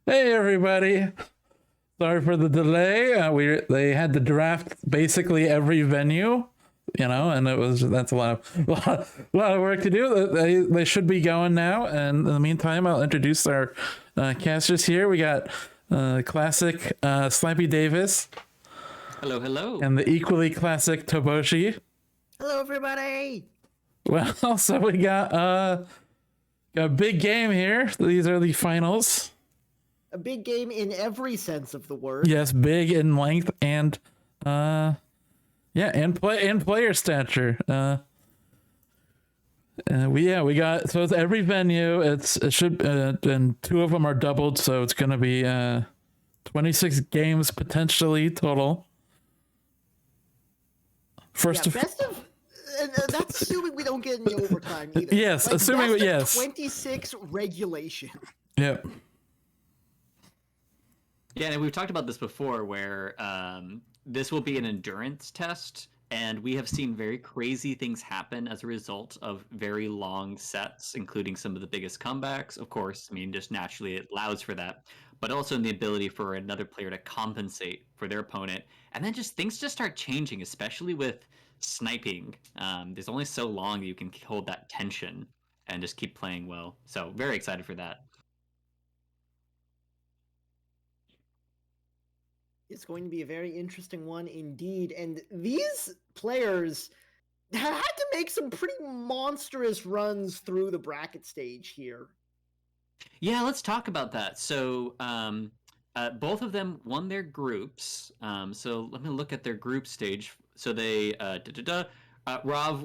Hey everybody! Sorry for the delay. They had to draft basically every venue, and that's a lot of a lot of work to do. They should be going now. And in the meantime, I'll introduce our casters here. We got classic Slappy Davis Hello, hello. and the equally classic Toboshi. Hello, everybody. Well, so we got a big game here. These are the finals. A big game in every sense of the word. Yes, big in length and yeah, and player stature. We got, so it's every venue. It should and two of them are doubled, so it's gonna be 26 games potentially total. First Yeah, of best of. That's assuming we don't get any overtime either. Yes, assuming best of yes. 26 regulation. Yep. Yeah, and we've talked about this before where this will be an endurance test, and we have seen very crazy things happen as a result of very long sets, including some of the biggest comebacks. Of course, I mean, just naturally it allows for that, but also in the ability for another player to compensate for their opponent. And then just things just start changing, especially with sniping. There's only so long you can hold that tension and just keep playing well. So, very excited for that. It's going to be a very interesting one indeed. And these players have had to make some pretty monstrous runs through the bracket stage here. Yeah, let's talk about that. So, both of them won their groups. So let me look at their group stage. So they, Rav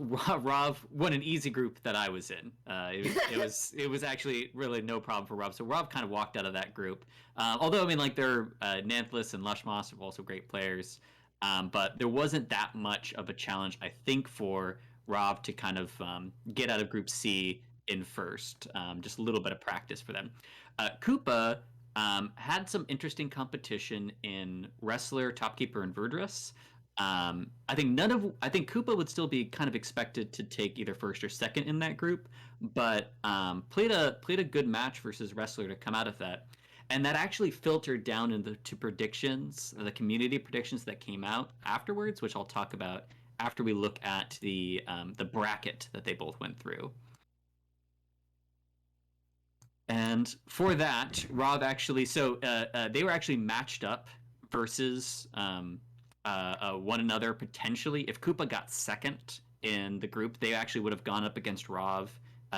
won an easy group that I was in. It was actually really no problem for Rav. So Rav kind of walked out of that group. Although I mean, like they're Nanthless and Lushmoss are also great players. But there wasn't that much of a challenge, I think, for Rav to kind of get out of Group C in first. Just a little bit of practice for them. Koopa had some interesting competition in Wrestler, Topkeeper, and Verdress. I think Koopa would still be kind of expected to take either first or second in that group, but played a good match versus Wrestler to come out of that. And that actually filtered down into predictions, the community predictions that came out afterwards, which I'll talk about after we look at the bracket that they both went through. And for that, Rob actually, they were actually matched up versus one another potentially. If Koopa got second in the group, they actually would have gone up against Rav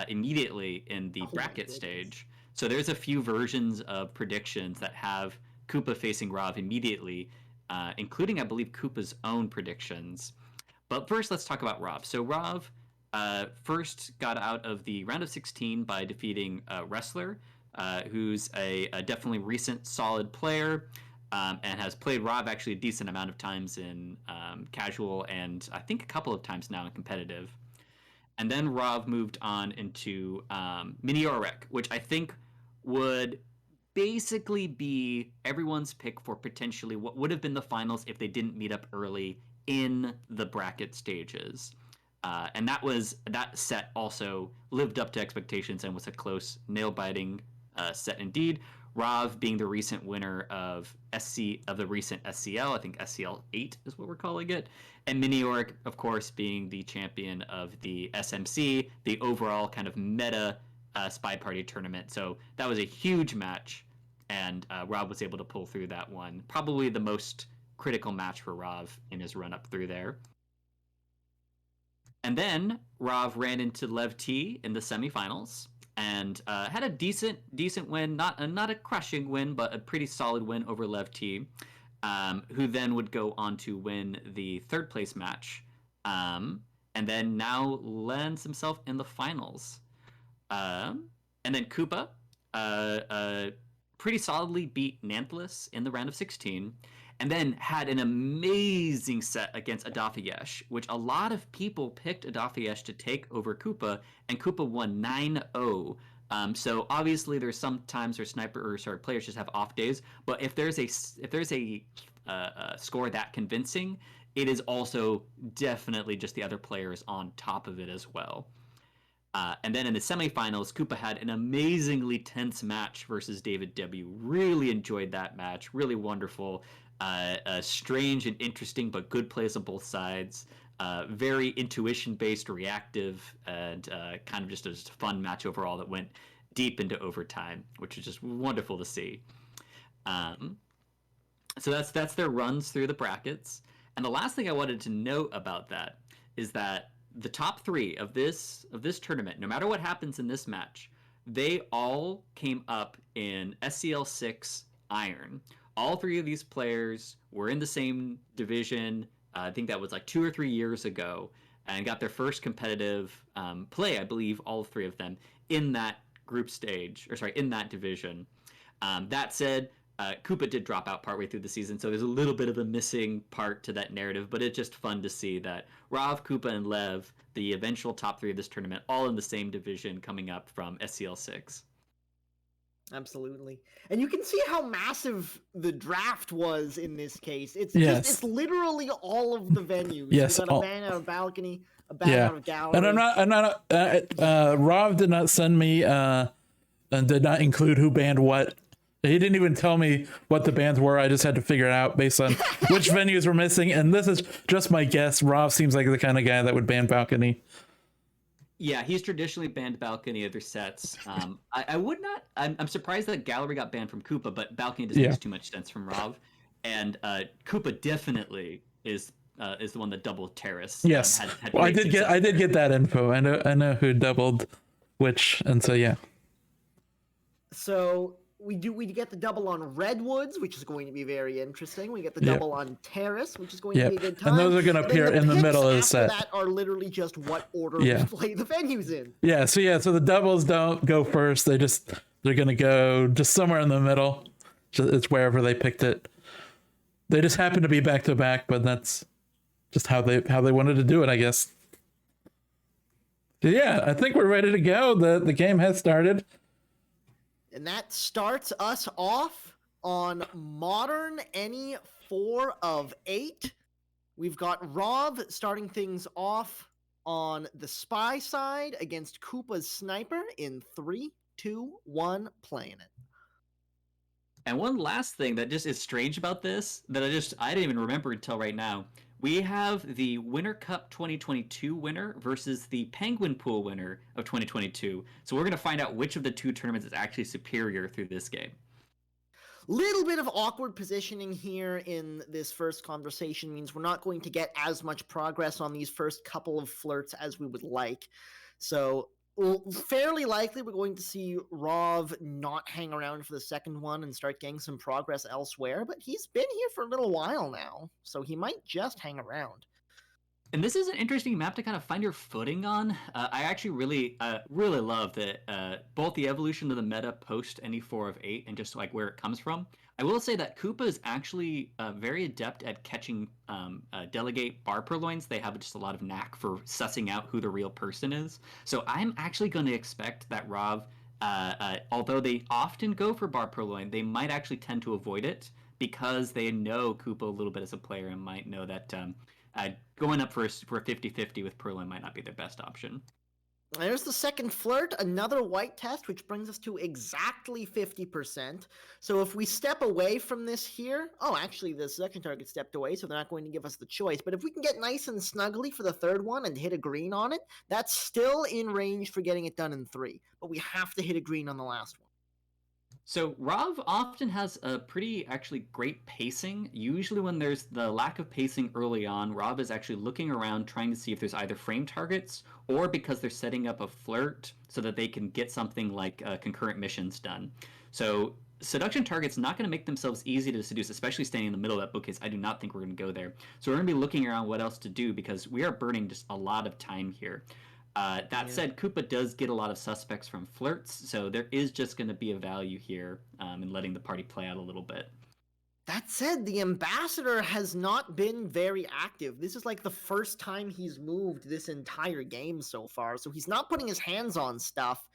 immediately in the bracket stage. So there's a few versions of predictions that have Koopa facing Rav immediately, including, I believe, Koopa's own predictions. But first, let's talk about Rav. So Rav first got out of the round of 16 by defeating Wrestler, who's a definitely recent solid player and has played Rav actually a decent amount of times in casual and I think a couple of times now in competitive. And then Rav moved on into Miniorek, which I think would basically be everyone's pick for potentially what would have been the finals if they didn't meet up early in the bracket stages. And that set also lived up to expectations and was a close, nail-biting set indeed. Rav being the recent winner of the recent SCL, I think SCL 8 is what we're calling it, and Miniorg, of course, being the champion of the SMC, the overall kind of meta SpyParty tournament. So that was a huge match, and Rav was able to pull through that one. Probably the most critical match for Rav in his run up through there. And then Rav ran into Lev T in the semifinals and had a decent win, not a crushing win, but a pretty solid win over Lev T, who then would go on to win the third place match, and then now lands himself in the finals. And then Koopa pretty solidly beat Nanthless in the round of 16, and then had an amazing set against Adafiyesh, which a lot of people picked Adafiyesh to take over Koopa, and Koopa won 9-0. So obviously there's some times where players just have off days, but if there's a score that convincing, it is also definitely just the other players on top of it as well. And then in the semifinals, Koopa had an amazingly tense match versus David W. Really enjoyed that match. Really wonderful. Strange and interesting, but good plays on both sides. Very intuition-based, reactive, and kind of just a fun match overall that went deep into overtime, which is just wonderful to see. So that's their runs through the brackets. And the last thing I wanted to note about that is that the top 3 of this tournament, no matter what happens in this match, they all came up in SCL 6 Iron. All 3 of these players were in the same division. I think that was like 2 or 3 years ago, and got their first competitive play, I believe, all 3 of them in that group stage, or sorry, in that division. That said, Koopa did drop out partway through the season, so there's a little bit of a missing part to that narrative, but it's just fun to see that Rav, Koopa, and Lev, the eventual top 3 of this tournament, all in the same division coming up from SCL 6. Absolutely. And you can see how massive the draft was in this case. It's it's literally all of the venues. Yes. You got a ban out of balcony, a ban out of gallery. And I'm not Rob did not send me and did not include who banned what. He didn't even tell me what the bans were. I just had to figure it out based on which venues were missing. And this is just my guess. Rob seems like the kind of guy that would ban balcony. Yeah, he's traditionally banned balcony other sets. I would not. I'm surprised that gallery got banned from Koopa, but balcony just makes too much sense from Rob. And Koopa definitely is the one that doubled Terrace. Yes, well, I did get that info. I know who doubled which, and so yeah. So we get the double on Redwoods, which is going to be very interesting. We get the double on Terrace, which is going to be a good time. And those are going to appear in the middle of the set. That are literally just what order we play the venues in. Yeah, so the doubles don't go first. They're going to go just somewhere in the middle. It's wherever they picked it. They just happen to be back to back, but that's just how they wanted to do it, I guess. So yeah, I think we're ready to go. The game has started. And that starts us off on Modern any 4 of 8. We've got Rob starting things off on the Spy side against Koopa's Sniper in 3, 2, 1, playing it. And one last thing that just is strange about this that I didn't even remember until right now. We have the Winter Cup 2022 winner versus the Penguin Pool winner of 2022. So we're going to find out which of the 2 tournaments is actually superior through this game. Little bit of awkward positioning here in this first conversation means we're not going to get as much progress on these first couple of flirts as we would like. So fairly likely we're going to see Rov not hang around for the second one and start getting some progress elsewhere, but he's been here for a little while now, so he might just hang around. And this is an interesting map to kind of find your footing on. I actually really love that both the evolution of the meta post any 4 of 8 and just like where it comes from. I will say that Koopa is actually very adept at catching delegate bar purloins. They have just a lot of knack for sussing out who the real person is. So I'm actually going to expect that Rav, although they often go for bar purloin, they might actually tend to avoid it because they know Koopa a little bit as a player and might know that going up for a 50-50 with purloin might not be their best option. There's the second flirt, another white test, which brings us to exactly 50%. So if we step away from this here, actually the second target stepped away, so they're not going to give us the choice. But if we can get nice and snuggly for the third one and hit a green on it, that's still in range for getting it done in 3. But we have to hit a green on the last one. So Rav often has a pretty actually great pacing. Usually when there's the lack of pacing early on, Rav is actually looking around trying to see if there's either frame targets or because they're setting up a flirt so that they can get something like concurrent missions done. So seduction targets not going to make themselves easy to seduce, especially staying in the middle of that bookcase. I do not think we're going to go there. So we're going to be looking around what else to do because we are burning just a lot of time here. That said, Koopa does get a lot of suspects from flirts, so there is just going to be a value here in letting the party play out a little bit. That said, the Ambassador has not been very active. This is like the first time he's moved this entire game so far, so he's not putting his hands on stuff.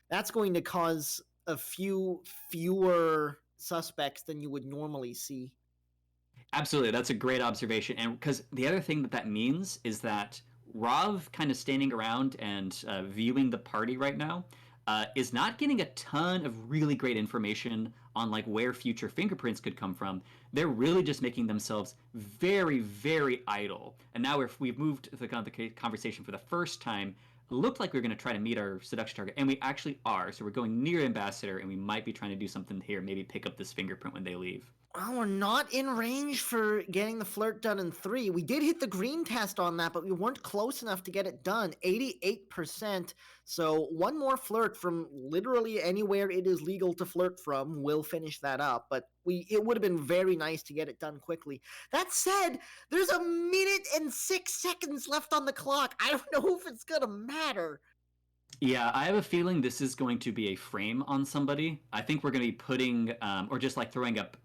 That's going to cause a fewer suspects than you would normally see. Absolutely, that's a great observation, and because the other thing that means is that Rav kind of standing around and viewing the party right now is not getting a ton of really great information on like where future fingerprints could come from. They're really just making themselves very, very idle. And now if we've moved the conversation for the first time, it looked like we were going to try to meet our seduction target, and we actually are. So we're going near Ambassador, and we might be trying to do something here, maybe pick up this fingerprint when they leave. Well, we're not in range for getting the flirt done in 3. We did hit the green test on that, but we weren't close enough to get it done. 88%. So one more flirt from literally anywhere it is legal to flirt from will finish that up. But it would have been very nice to get it done quickly. That said, there's 1 minute and 6 seconds left on the clock. I don't know if it's going to matter. Yeah, I have a feeling this is going to be a frame on somebody. I think we're going to be putting, or just like throwing up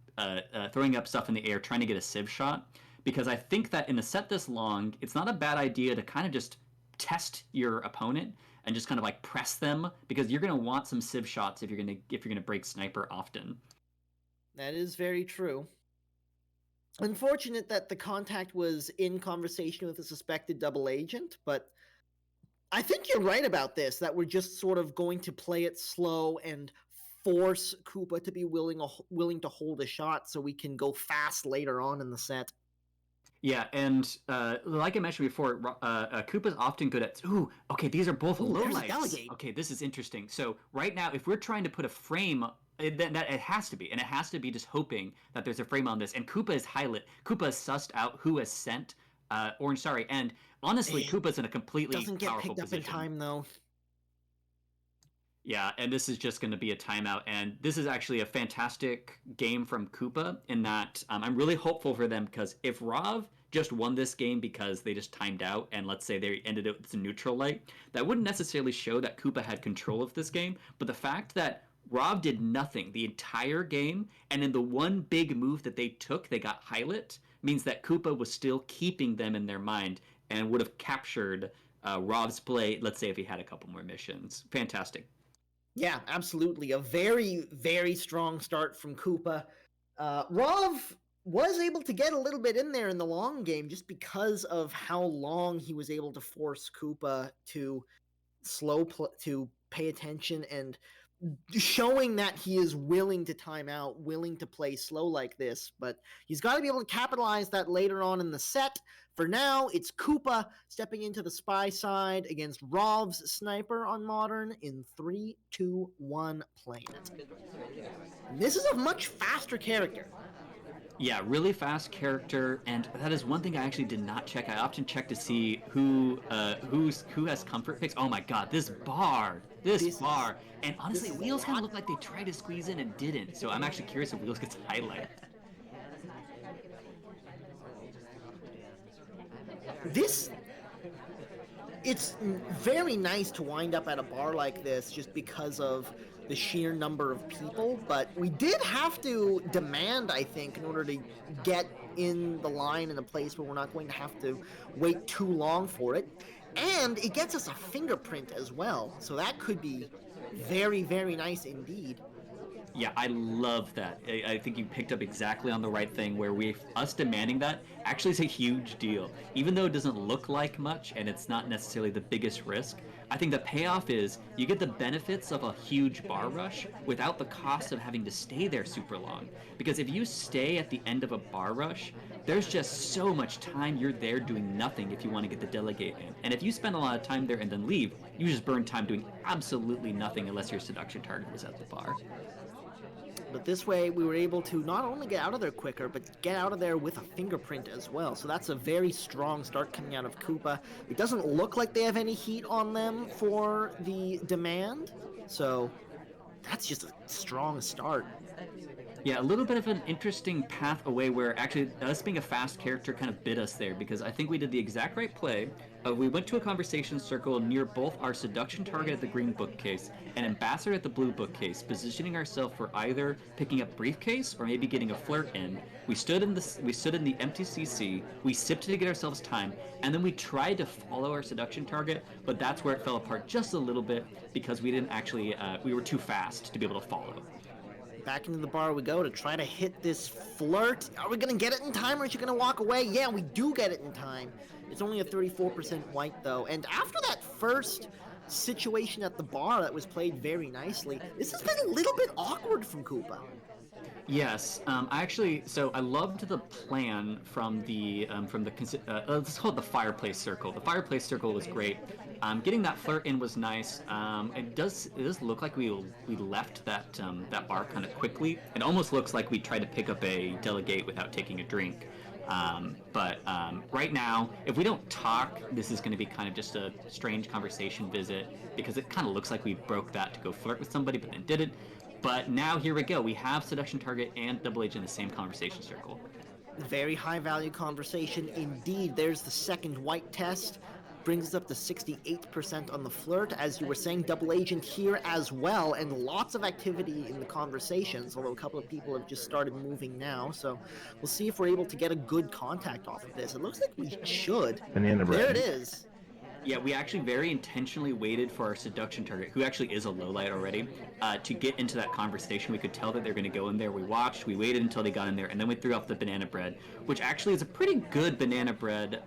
stuff in the air, trying to get a sieve shot, because I think that in a set this long, it's not a bad idea to kind of just test your opponent and just kind of like press them, because you're going to want some sieve shots if you're going to break sniper often. That is very true. Unfortunate that the contact was in conversation with a suspected double agent, but I think you're right about this, that we're just sort of going to play it slow and force Koopa to be willing to hold a shot so we can go fast later on in the set. Yeah, and like I mentioned before, Koopa's often good at, okay, these are both lowlights. Okay, this is interesting. So right now, if we're trying to put a frame, it has to be, and it has to be just hoping that there's a frame on this. And Koopa is highlight. Koopa has sussed out who has sent Orange. Sorry, and honestly, Koopa's in a completely doesn't get powerful picked up position. in time though. Yeah, and this is just going to be a timeout, and this is actually a fantastic game from Koopa in that I'm really hopeful for them, because if Rav just won this game because they just timed out, and let's say they ended it with a neutral light, that wouldn't necessarily show that Koopa had control of this game, but the fact that Rav did nothing the entire game, and in the one big move that they took, they got highlight, means that Koopa was still keeping them in their mind and would have captured Rav's play, let's say if he had a couple more missions. Fantastic. Yeah, absolutely. A very, very strong start from Koopa. Rav was able to get a little bit in there in the long game just because of how long he was able to force Koopa to to pay attention and showing that he is willing to time out, willing to play slow like this. But he's got to be able to capitalize that later on in the set. For now, it's Koopa stepping into the spy side against Rav's sniper on Modern in 3, 2, 1, playing it. And this is a much faster character. Yeah, really fast character, and that is one thing I actually did not check. I often check to see who has comfort picks. Oh my god, this bar. And honestly, Wheels kind of looked like they tried to squeeze in and didn't, so I'm actually curious if Wheels gets highlighted. It's very nice to wind up at a bar like this just because of the sheer number of people, but we did have to demand, I think, in order to get in the line in a place where we're not going to have to wait too long for it. And it gets us a fingerprint as well, so that could be very, very nice indeed. Yeah, I love that. I think you picked up exactly on the right thing, where us demanding that actually is a huge deal. Even though it doesn't look like much and it's not necessarily the biggest risk, I think the payoff is you get the benefits of a huge bar rush without the cost of having to stay there super long. Because if you stay at the end of a bar rush, there's just so much time you're there doing nothing if you want to get the delegate in. And if you spend a lot of time there and then leave, you just burn time doing absolutely nothing unless your seduction target was at the bar. But this way, we were able to not only get out of there quicker, but get out of there with a fingerprint as well. So that's a very strong start coming out of Koopa. It doesn't look like they have any heat on them for the demand, so that's just a strong start. Yeah, a little bit of an interesting path away where actually us being a fast character kind of bit us there, because I think we did the exact right play. We went to a conversation circle near both our seduction target at the green bookcase and ambassador at the blue bookcase, positioning ourselves for either picking up briefcase or maybe getting a flirt in. We stood in the empty CC, we sipped to get ourselves time, and then we tried to follow our seduction target, but that's where it fell apart just a little bit because we didn't actually we were too fast to be able to follow. Back into the bar we go to try to hit this flirt. Are we gonna get it in time, or is she gonna walk away? Yeah, we do get it in time. It's only a 34% white though, and after that first situation at the bar that was played very nicely, this has been a little bit awkward from Koopa. Yes, so I loved the plan from the let's call it the fireplace circle. The fireplace circle was great. Getting that flirt in was nice. It does look like we left that bar kind of quickly. It almost looks like we tried to pick up a delegate without taking a drink. But right now, if we don't talk, this is going to be kind of just a strange conversation visit, because it kind of looks like we broke that to go flirt with somebody, but then didn't. But now here we go. We have seduction target and double agent in the same conversation circle. Very high value conversation indeed. There's the second white test. Brings us up to 68% on the flirt. As you were saying, double agent here as well, and lots of activity in the conversations, although a couple of people have just started moving now. So we'll see if we're able to get a good contact off of this. It looks like we should. Banana bread. There it is. Yeah, we actually very intentionally waited for our seduction target, who actually is a lowlight already, to get into that conversation. We could tell that they're going to go in there. We watched, we waited until they got in there, and then we threw off the banana bread, which actually is a pretty good banana bread.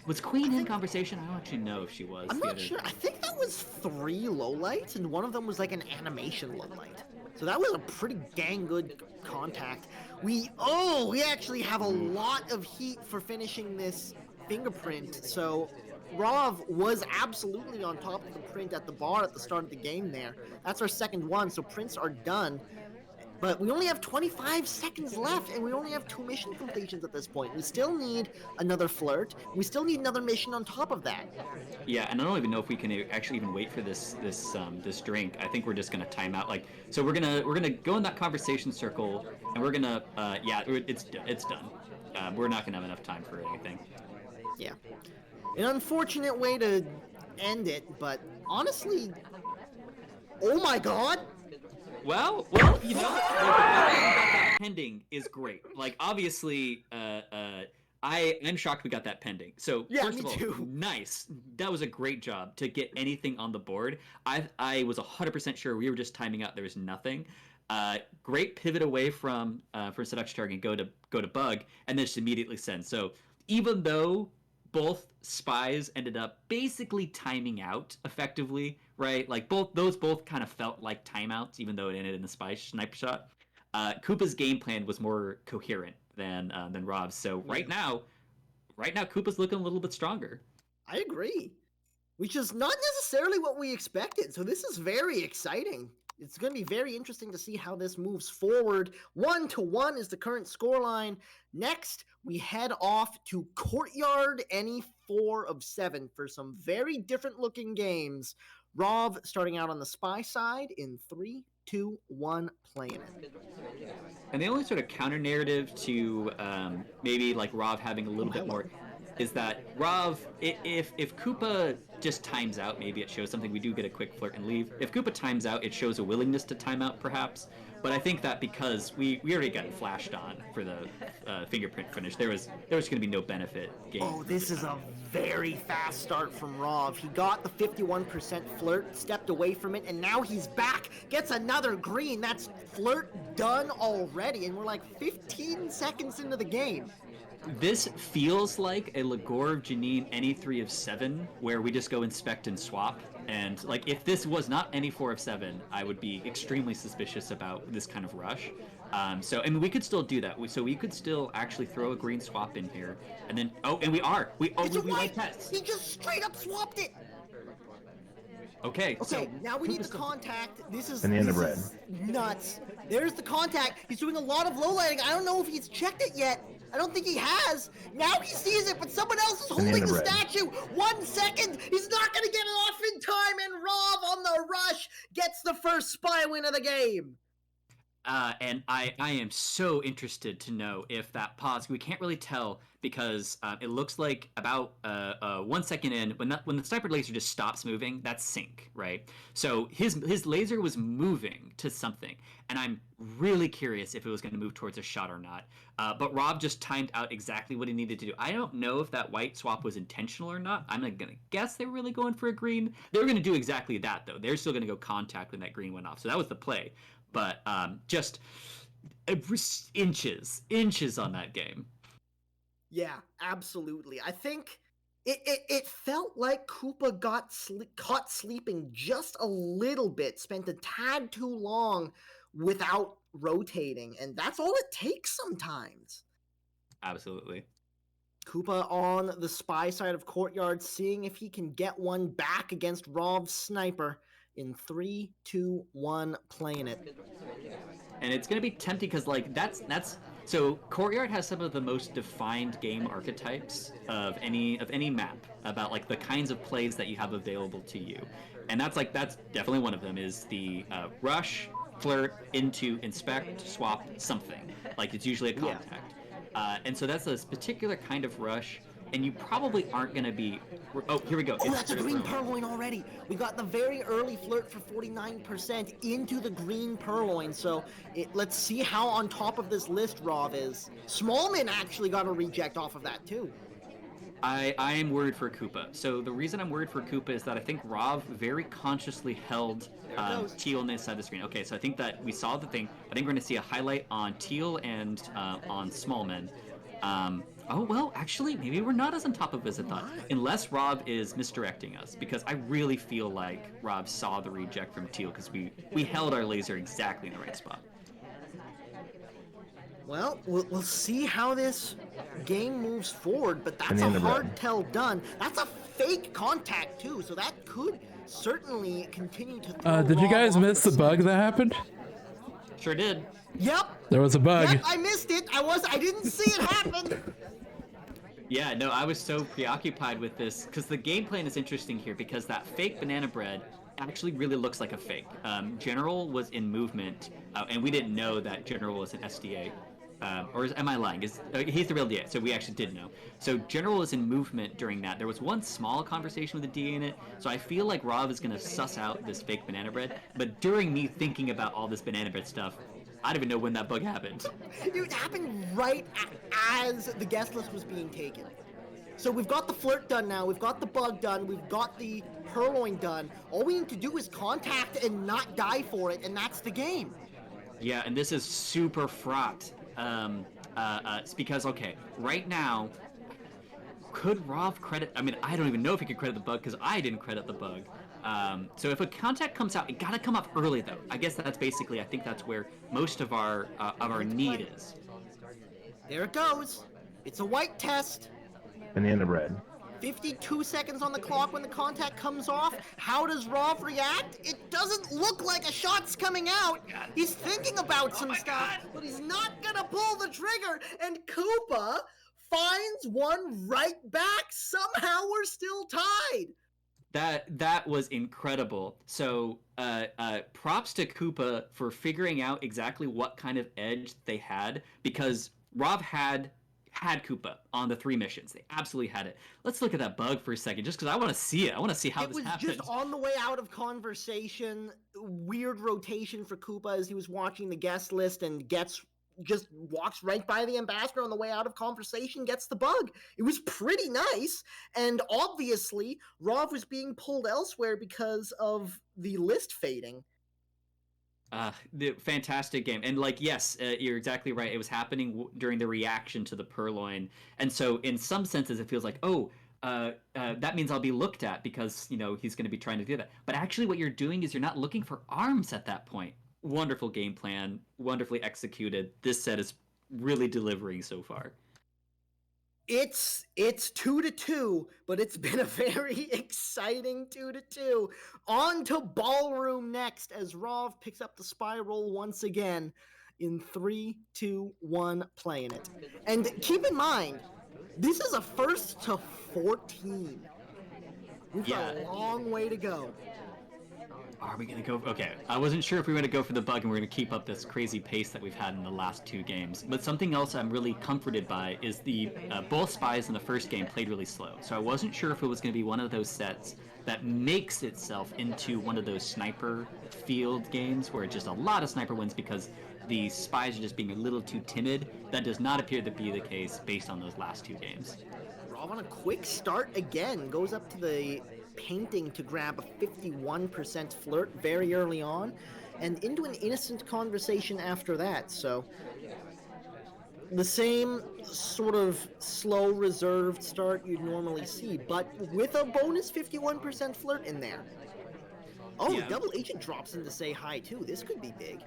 Was Queen in conversation? I don't actually know if she was. I'm not sure. I think that was 3 lowlights, and one of them was like an animation lowlight. So that was a pretty dang good contact. We actually have a lot of heat for finishing this fingerprint. So Rav was absolutely on top of the print at the bar at the start of the game there. That's our second one, so prints are done. But we only have 25 seconds left, and we only have 2 mission completions at this point. We still need another flirt. We still need another mission on top of that. Yeah, and I don't even know if we can actually even wait for this drink. I think we're just gonna time out. So we're gonna go in that conversation circle, and we're gonna it's done. We're not gonna have enough time for anything. Yeah, an unfortunate way to end it, but honestly, oh my god. Well, you know, the fact that pending is great. Like, obviously, I'm shocked we got that pending. So, yeah, first of all, too. Nice. That was a great job to get anything on the board. I was 100% sure we were just timing out. There was nothing. Great pivot away from seduction target and go to bug, and then just immediately send. So, even though both spies ended up basically timing out effectively, right? Like both kind of felt like timeouts, even though it ended in a spy sniper shot. Koopa's game plan was more coherent than Rob's. So right now, Koopa's looking a little bit stronger. I agree, which is not necessarily what we expected. So this is very exciting. It's going to be very interesting to see how this moves forward. 1-1 is the current scoreline. Next, we head off to Courtyard, any 4 of 7 for some very different looking games. Rov starting out on the spy side in 3, 2, 1, playing it. And the only sort of counter narrative to maybe like Rov having a little bit more is that Rov, if Koopa just times out, maybe it shows something. We do get a quick flirt and leave. If Koopa times out, it shows a willingness to time out, perhaps. But I think that because we already got flashed on for the fingerprint finish, there was going to be no benefit gained. Oh, this is a very fast start from Rov. He got the 51% flirt, stepped away from it, and now he's back. Gets another green. That's flirt done already, and we're like 15 seconds into the game. This feels like a Ligor of Janine any 3 of 7, where we just go inspect and swap. And like, if this was not any 4 of 7, I would be extremely suspicious about this kind of rush. So, I mean, we could still do that. So we could still actually throw a green swap in here, and then we like tests. He just straight up swapped it. Okay, so now we need the contact. This is Banana bread. Nuts. There's the contact. He's doing a lot of low lighting. I don't know if he's checked it yet. I don't think he has. Now he sees it, but someone else is holding the statue. 1 second. He's not going to get it off in time, and Rob on the rush gets the first spy win of the game. And I am so interested to know if that pause. We can't really tell because it looks like about 1 second in, when the sniper laser just stops moving, that's sync, right? So his laser was moving to something, and I'm really curious if it was going to move towards a shot or not. But Rob just timed out exactly what he needed to do. I don't know if that white swap was intentional or not. I'm not going to guess they were really going for a green. They were going to do exactly that though. They're still going to go contact when that green went off. So that was the play. But just inches on that game. Yeah, absolutely. I think it felt like Koopa got caught sleeping just a little bit, spent a tad too long without rotating, and that's all it takes sometimes. Absolutely. Koopa on the spy side of Courtyard, seeing if he can get one back against Rov's sniper. In 3, 2, 1, playing it. And it's gonna be tempting because like that's so Courtyard has some of the most defined game archetypes of any map about like the kinds of plays that you have available to you, and that's definitely one of them is the rush, flirt, into, inspect, swap, something. Like it's usually a contact, and so that's a particular kind of rush. And you probably aren't going to be... Oh, here we go. Oh, that's a green purloin already. We got the very early flirt for 49% into the green purloin. So let's see how on top of this list Rov is. Smallman actually got a reject off of that, too. I am worried for Koopa. So the reason I'm worried for Koopa is that I think Rov very consciously held Teal on this side of the screen. Okay, so I think that we saw the thing. I think we're going to see a highlight on Teal and on Smallman. Oh, well, actually, maybe we're not as on top of as I thought. Unless Rob is misdirecting us, because I really feel like Rob saw the reject from Teal, because we held our laser exactly in the right spot. Well, we'll see how this game moves forward, but that's a hard tell done. That's a fake contact, too, so that could certainly continue to throw Did you guys miss the bug that happened? Sure did. Yep. There was a bug. Yep, I missed it. I didn't see it happen. Yeah, no, I was so preoccupied with this because the game plan is interesting here because that fake banana bread actually really looks like a fake. General was in movement, and we didn't know that General was an SDA. Or am I lying? He's the real DA, so we actually did know. So General was in movement during that. There was one small conversation with the DA in it, so I feel like Rob is going to suss out this fake banana bread. But during me thinking about all this banana bread stuff, I don't even know when that bug happened. It happened right as the guest list was being taken. So we've got the flirt done now, we've got the bug done, we've got the purloin done. All we need to do is contact and not die for it, and that's the game. Yeah, and this is super fraught. It's because, okay, right now, could Rob credit... I mean, I don't even know if he could credit the bug because I didn't credit the bug. So if a contact comes out, it gotta come up early though. I guess that's basically, I think that's where most of our need is. There it goes. It's a white test. Banana bread. 52 seconds on the clock when the contact comes off. How does Rob react? It doesn't look like a shot's coming out. He's thinking about some stuff, but he's not gonna pull the trigger. And Koopa finds one right back. Somehow we're still tied. That was incredible. So props to Koopa for figuring out exactly what kind of edge they had, because Rob had Koopa on the 3 missions. They absolutely had it. Let's look at that bug for a second, just because I want to see it. I want to see how this happened. It was just on the way out of conversation. Weird rotation for Koopa as he was watching the guest list and just walks right by the ambassador on the way out of conversation, gets the bug. It was pretty nice, and obviously Rov was being pulled elsewhere because of the list fading. The fantastic game, and like, yes, you're exactly right. It was happening during the reaction to the purloin, and so in some senses it feels like, that means I'll be looked at because he's going to be trying to do that. But actually, what you're doing is you're not looking for arms at that point. Wonderful game plan, wonderfully executed. This set is really delivering so far. It's 2-2, but it's been a very exciting 2-2. On to Ballroom next as Rov picks up the spy roll once again in 3, 2, 1, playing it. And keep in mind, this is a first to 14. We've got a long way to go. Are we gonna go? Okay, I wasn't sure if we were gonna go for the bug and we're gonna keep up this crazy pace that we've had in the last 2 games. But something else I'm really comforted by is the both spies in the first game played really slow. So I wasn't sure if it was gonna be one of those sets that makes itself into one of those sniper field games where just a lot of sniper wins because the spies are just being a little too timid. That does not appear to be the case based on those last 2 games. Rob on a quick start again, goes up to the painting to grab a 51% flirt very early on, and into an innocent conversation after that. So the same sort of slow, reserved start you'd normally see, but with a bonus 51% flirt in there. Oh, Yeah. double agent drops in to say hi too. This could be big.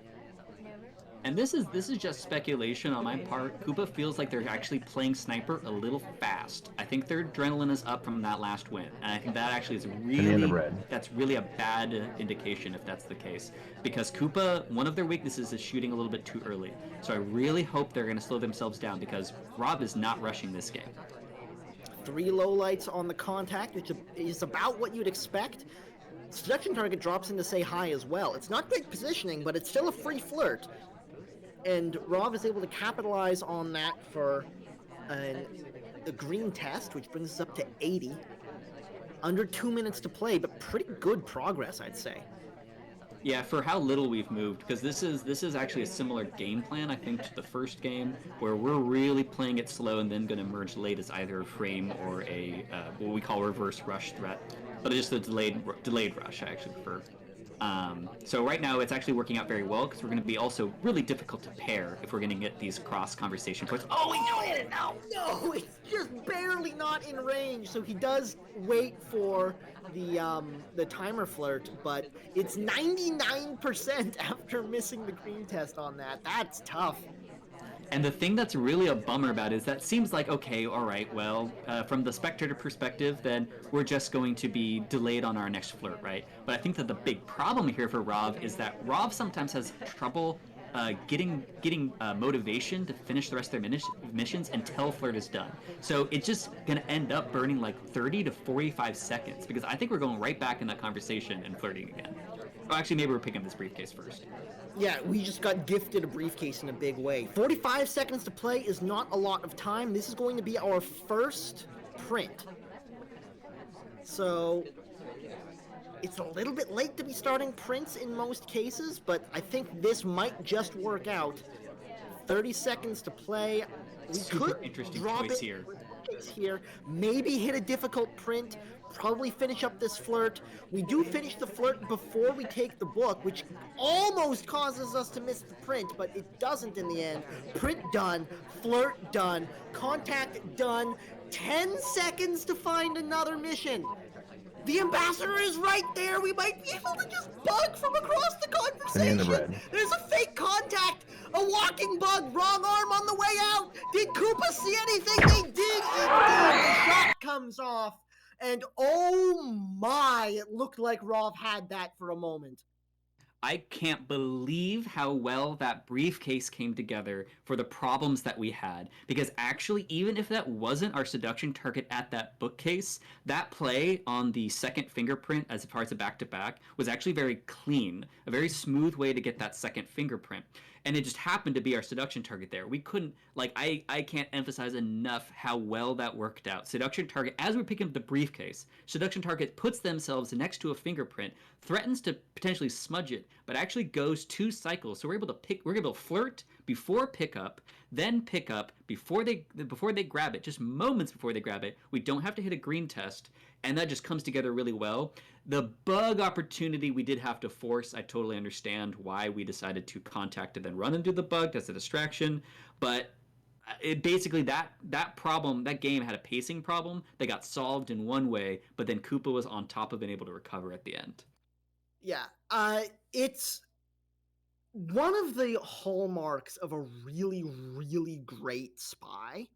And this is just speculation on my part. Koopa feels like they're actually playing sniper a little fast. I think their adrenaline is up from that last win, and I think that actually is that's really a bad indication if that's the case. Because Koopa, one of their weaknesses is shooting a little bit too early. So I really hope they're going to slow themselves down because Rob is not rushing this game. 3 lowlights on the contact, which is about what you'd expect. Seduction target drops in to say hi as well. It's not great positioning, but it's still a free flirt. And Rob is able to capitalize on that for a green test, which brings us up to 80. Under 2 minutes to play, but pretty good progress, I'd say. Yeah, for how little we've moved, because this is actually a similar game plan, I think, to the first game, where we're really playing it slow and then going to emerge late as either a frame or a what we call reverse rush threat, but it's just a delayed rush. I actually prefer. So right now it's actually working out very well because we're going to be also really difficult to pair if we're going to get these cross conversation points. Oh, we know it now! No, it's just barely not in range. So he does wait for the timer flirt, but it's 99% after missing the green test on that. That's tough. And the thing that's really a bummer about it is that seems like, okay, all right, well, from the spectator perspective, then we're just going to be delayed on our next flirt, right? But I think that the big problem here for Rob is that Rob sometimes has trouble getting motivation to finish the rest of their missions until flirt is done. So it's just going to end up burning like 30 to 45 seconds because I think we're going right back in that conversation and flirting again. Oh, actually, maybe we're picking up this briefcase first. Yeah, we just got gifted a briefcase in a big way. 45 seconds to play is not a lot of time. This is going to be our first print. So it's a little bit late to be starting prints in most cases, but I think this might just work out. 30 seconds to play. We Super could interesting drop choice it here. here. Maybe hit a difficult print. Probably finish up this flirt. We do finish the flirt before we take the book, which almost causes us to miss the print, but it doesn't in the end. Print done, flirt done, contact done, 10 seconds to find another mission. The ambassador is right there. We might be able to just bug from across the conversation. There's a fake contact, a walking bug, wrong arm on the way out. Did Koopa see anything? They did indeed. The shot comes off. And oh my, it looked like Rob had that for a moment. I can't believe how well that briefcase came together for the problems that we had. Because actually, even if that wasn't our seduction target at that bookcase, that play on the second fingerprint as far as a back-to-back was actually very clean. A very smooth way to get that second fingerprint. And it just happened to be our seduction target there. We couldn't, like, I can't emphasize enough how well that worked out. Seduction target, as we're picking up the briefcase, seduction target puts themselves next to a fingerprint, threatens to potentially smudge it, but actually goes 2 cycles. So we're able to flirt before pickup, then pick up before they grab it, just moments before they grab it. We don't have to hit a green test, and that just comes together really well. The bug opportunity we did have to force. I totally understand why we decided to contact and then run into the bug as a distraction, but it basically that problem, that game had a pacing problem that got solved in one way, but then Koopa was on top of it and able to recover at the end. Yeah, it's one of the hallmarks of a really, really great spy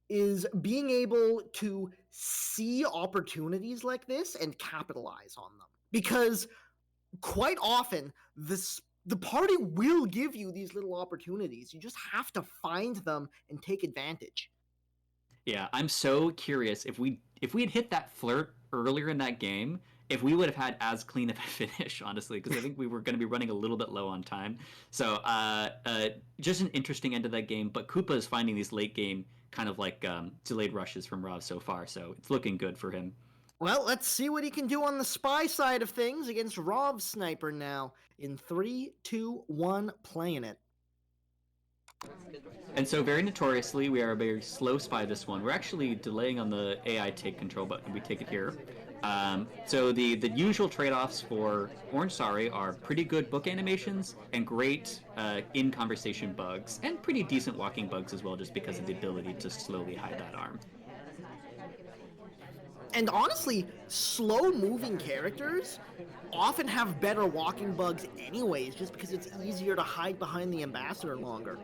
is being able to see opportunities like this and capitalize on them. Because quite often, the party will give you these little opportunities. You just have to find them and take advantage. Yeah, I'm so curious if we had hit that flirt earlier in that game if we would have had as clean of a finish, honestly, because I think we were going to be running a little bit low on time. So just an interesting end of that game. But Koopa is finding these late game kind of like delayed rushes from Rav so far. So it's looking good for him. Well, let's see what he can do on the spy side of things against Rov's sniper now. In 3, 2, 1, playing it. And so very notoriously, we are a very slow spy this one. We're actually delaying on the AI take control button. We take it here. So the usual trade-offs for Orange Sari are pretty good book animations and great in-conversation bugs, and pretty decent walking bugs as well, just because of the ability to slowly hide that arm. And honestly, slow-moving characters often have better walking bugs anyways, just because it's easier to hide behind the ambassador longer.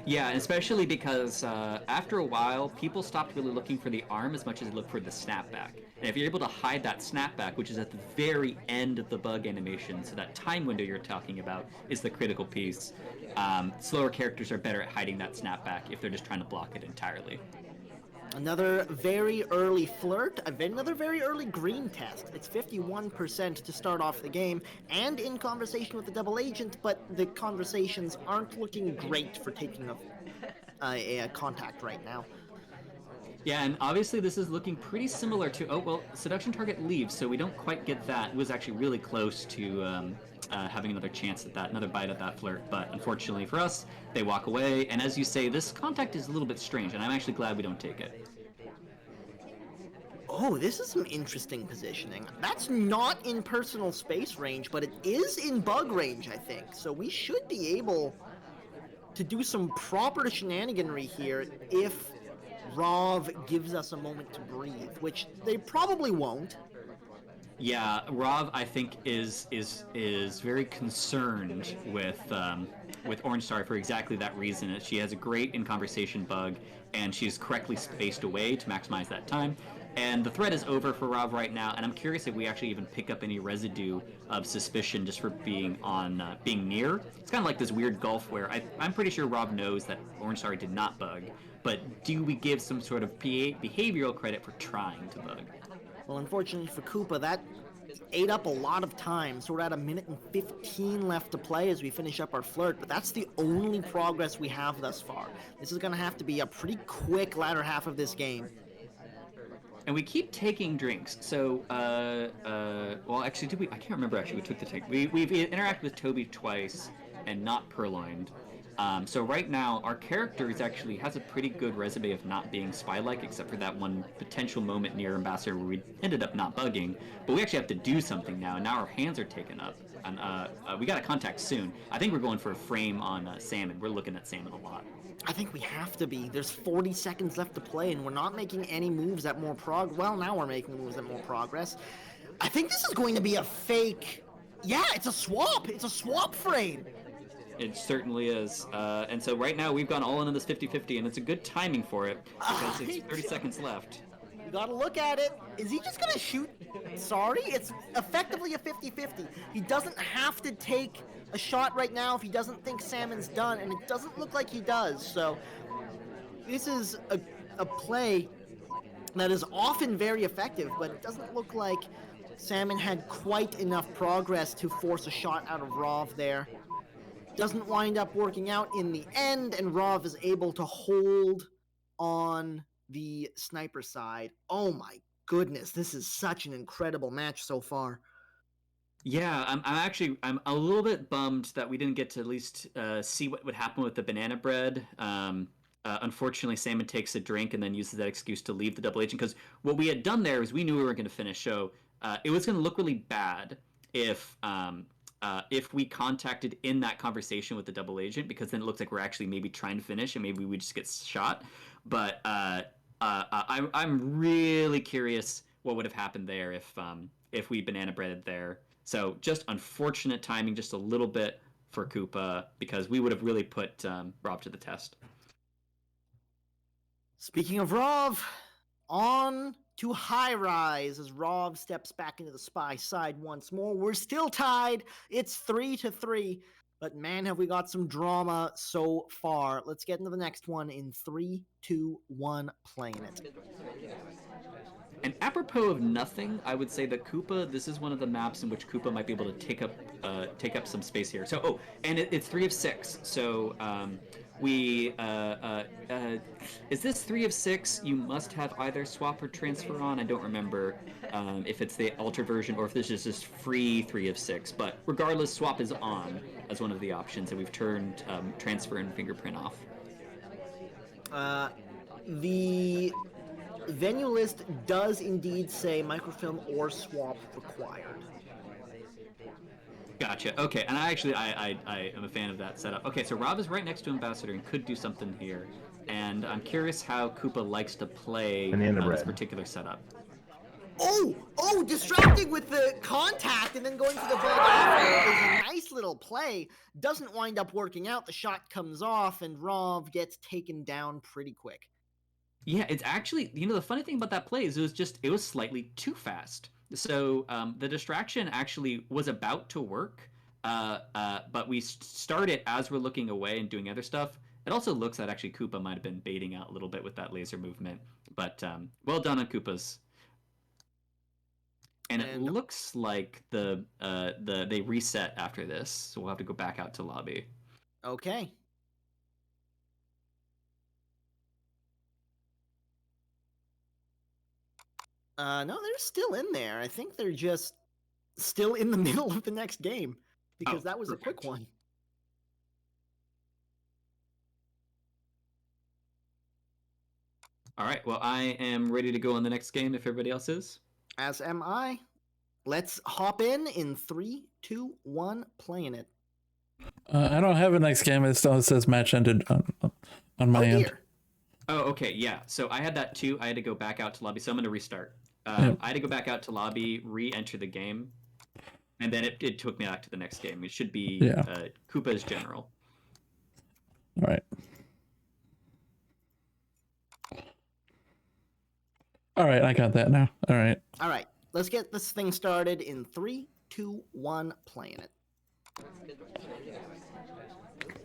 Yeah, and especially because after a while, people stopped really looking for the arm as much as they looked for the snapback. And if you're able to hide that snapback, which is at the very end of the bug animation, so that time window you're talking about is the critical piece, slower characters are better at hiding that snapback if they're just trying to block it entirely. Another very early flirt, another very early green test. It's 51% to start off the game, and in conversation with the double agent, but the conversations aren't looking great for taking a contact right now. Yeah, and obviously this is looking pretty similar to, oh, well, seduction target leaves, so we don't quite get that. It was actually really close to having another chance at that, another bite at that flirt, but unfortunately for us, they walk away, and as you say, this contact is a little bit strange, and I'm actually glad we don't take it. Oh, this is some interesting positioning. That's not in personal space range, but it is in bug range, I think, so we should be able to do some proper shenaniganry here if Rav gives us a moment to breathe, which they probably won't. Yeah, Rav, I think, is very concerned with Orange Star for exactly that reason. She has a great in-conversation bug, and she's correctly spaced away to maximize that time. And the threat is over for Rav right now, and I'm curious if we actually even pick up any residue of suspicion just for being near. It's kind of like this weird gulf where I'm pretty sure Rav knows that Orange Star did not bug, but do we give some sort of behavioral credit for trying to bug? Well, unfortunately for Koopa, that ate up a lot of time, so we're at 1:15 left to play as we finish up our flirt, but that's the only progress we have thus far. This is going to have to be a pretty quick latter half of this game. And we keep taking drinks. So, well, actually, I can't remember. Actually, we took the take. We've interacted with Toby twice and not purloined. So right now, our character has a pretty good resume of not being spy-like, except for that one potential moment near Ambassador where we ended up not bugging. But we actually have to do something now, and now our hands are taken up. And we got to contact soon. I think we're going for a frame on Salmon. We're looking at Salmon a lot. I think we have to be. There's 40 seconds left to play, and we're not making any moves at more well, now we're making moves at more progress. I think this is going to be a fake... Yeah, it's a swap! It's a swap frame! It certainly is. And so right now we've gone all in on this 50-50, and it's a good timing for it because it's 30 seconds left. You gotta look at it. Is he just gonna shoot? Sorry? It's effectively a 50-50. He doesn't have to take a shot right now if he doesn't think Salmon's done, and it doesn't look like he does. So this is a play that is often very effective, but it doesn't look like Salmon had quite enough progress to force a shot out of Rav there. Doesn't wind up working out in the end, and Rav is able to hold on the sniper side. Oh my goodness, this is such an incredible match so far. Yeah, I'm a little bit bummed that we didn't get to at least see what would happen with the banana bread. Unfortunately, Salmon takes a drink and then uses that excuse to leave the double agent, because what we had done there is we knew we were going to finish. So it was going to look really bad if we contacted in that conversation with the double agent, because then it looks like we're actually maybe trying to finish and maybe we just get shot. But I'm really curious what would have happened there if we banana breaded there. So just unfortunate timing, just a little bit for Koopa, because we would have really put Rob to the test. Speaking of Rav, on to High Rise as Rav steps back into the spy side once more. We're still tied. It's 3-3, but man, have we got some drama so far. Let's get into the next one in 3, 2, 1, playing it. And apropos of nothing, I would say that Koopa. This is one of the maps in which Koopa might be able to take up some space here. So, and it's 3 of 6. So we is this 3 of 6? You must have either swap or transfer on. I don't remember if it's the altered version or if this is just free 3 of 6. But regardless, swap is on as one of the options, and we've turned transfer and fingerprint off. The venue list does indeed say microfilm or swap required. Gotcha. Okay, and I am a fan of that setup. Okay, so Rob is right next to Ambassador and could do something here, and I'm curious how Koopa likes to play this particular setup. Oh, distracting with the contact and then going for the ball after is a nice little play. Doesn't wind up working out. The shot comes off, and Rob gets taken down pretty quick. Yeah, it's actually, the funny thing about that play is it was slightly too fast. So the distraction actually was about to work, but we started as we're looking away and doing other stuff. It also looks that actually Koopa might have been baiting out a little bit with that laser movement, but well done on Koopa's. And it looks like they reset after this, so we'll have to go back out to lobby. Okay. No, they're still in there. I think they're just still in the middle of the next game because that was perfect. A quick one. All right. Well, I am ready to go on the next game if everybody else is. As am I. Let's hop in 3, 2, 1, playing it. I don't have a next game. It still says match ended on my end. Oh, okay. Yeah. So I had that too. I had to go back out to lobby. So I'm going to restart. I had to go back out to lobby, re-enter the game, and then it took me back to the next game. It should be Koopa's general. All right. All right, I got that now. All right. All right. Let's get this thing started in 3, 2, 1, playing it.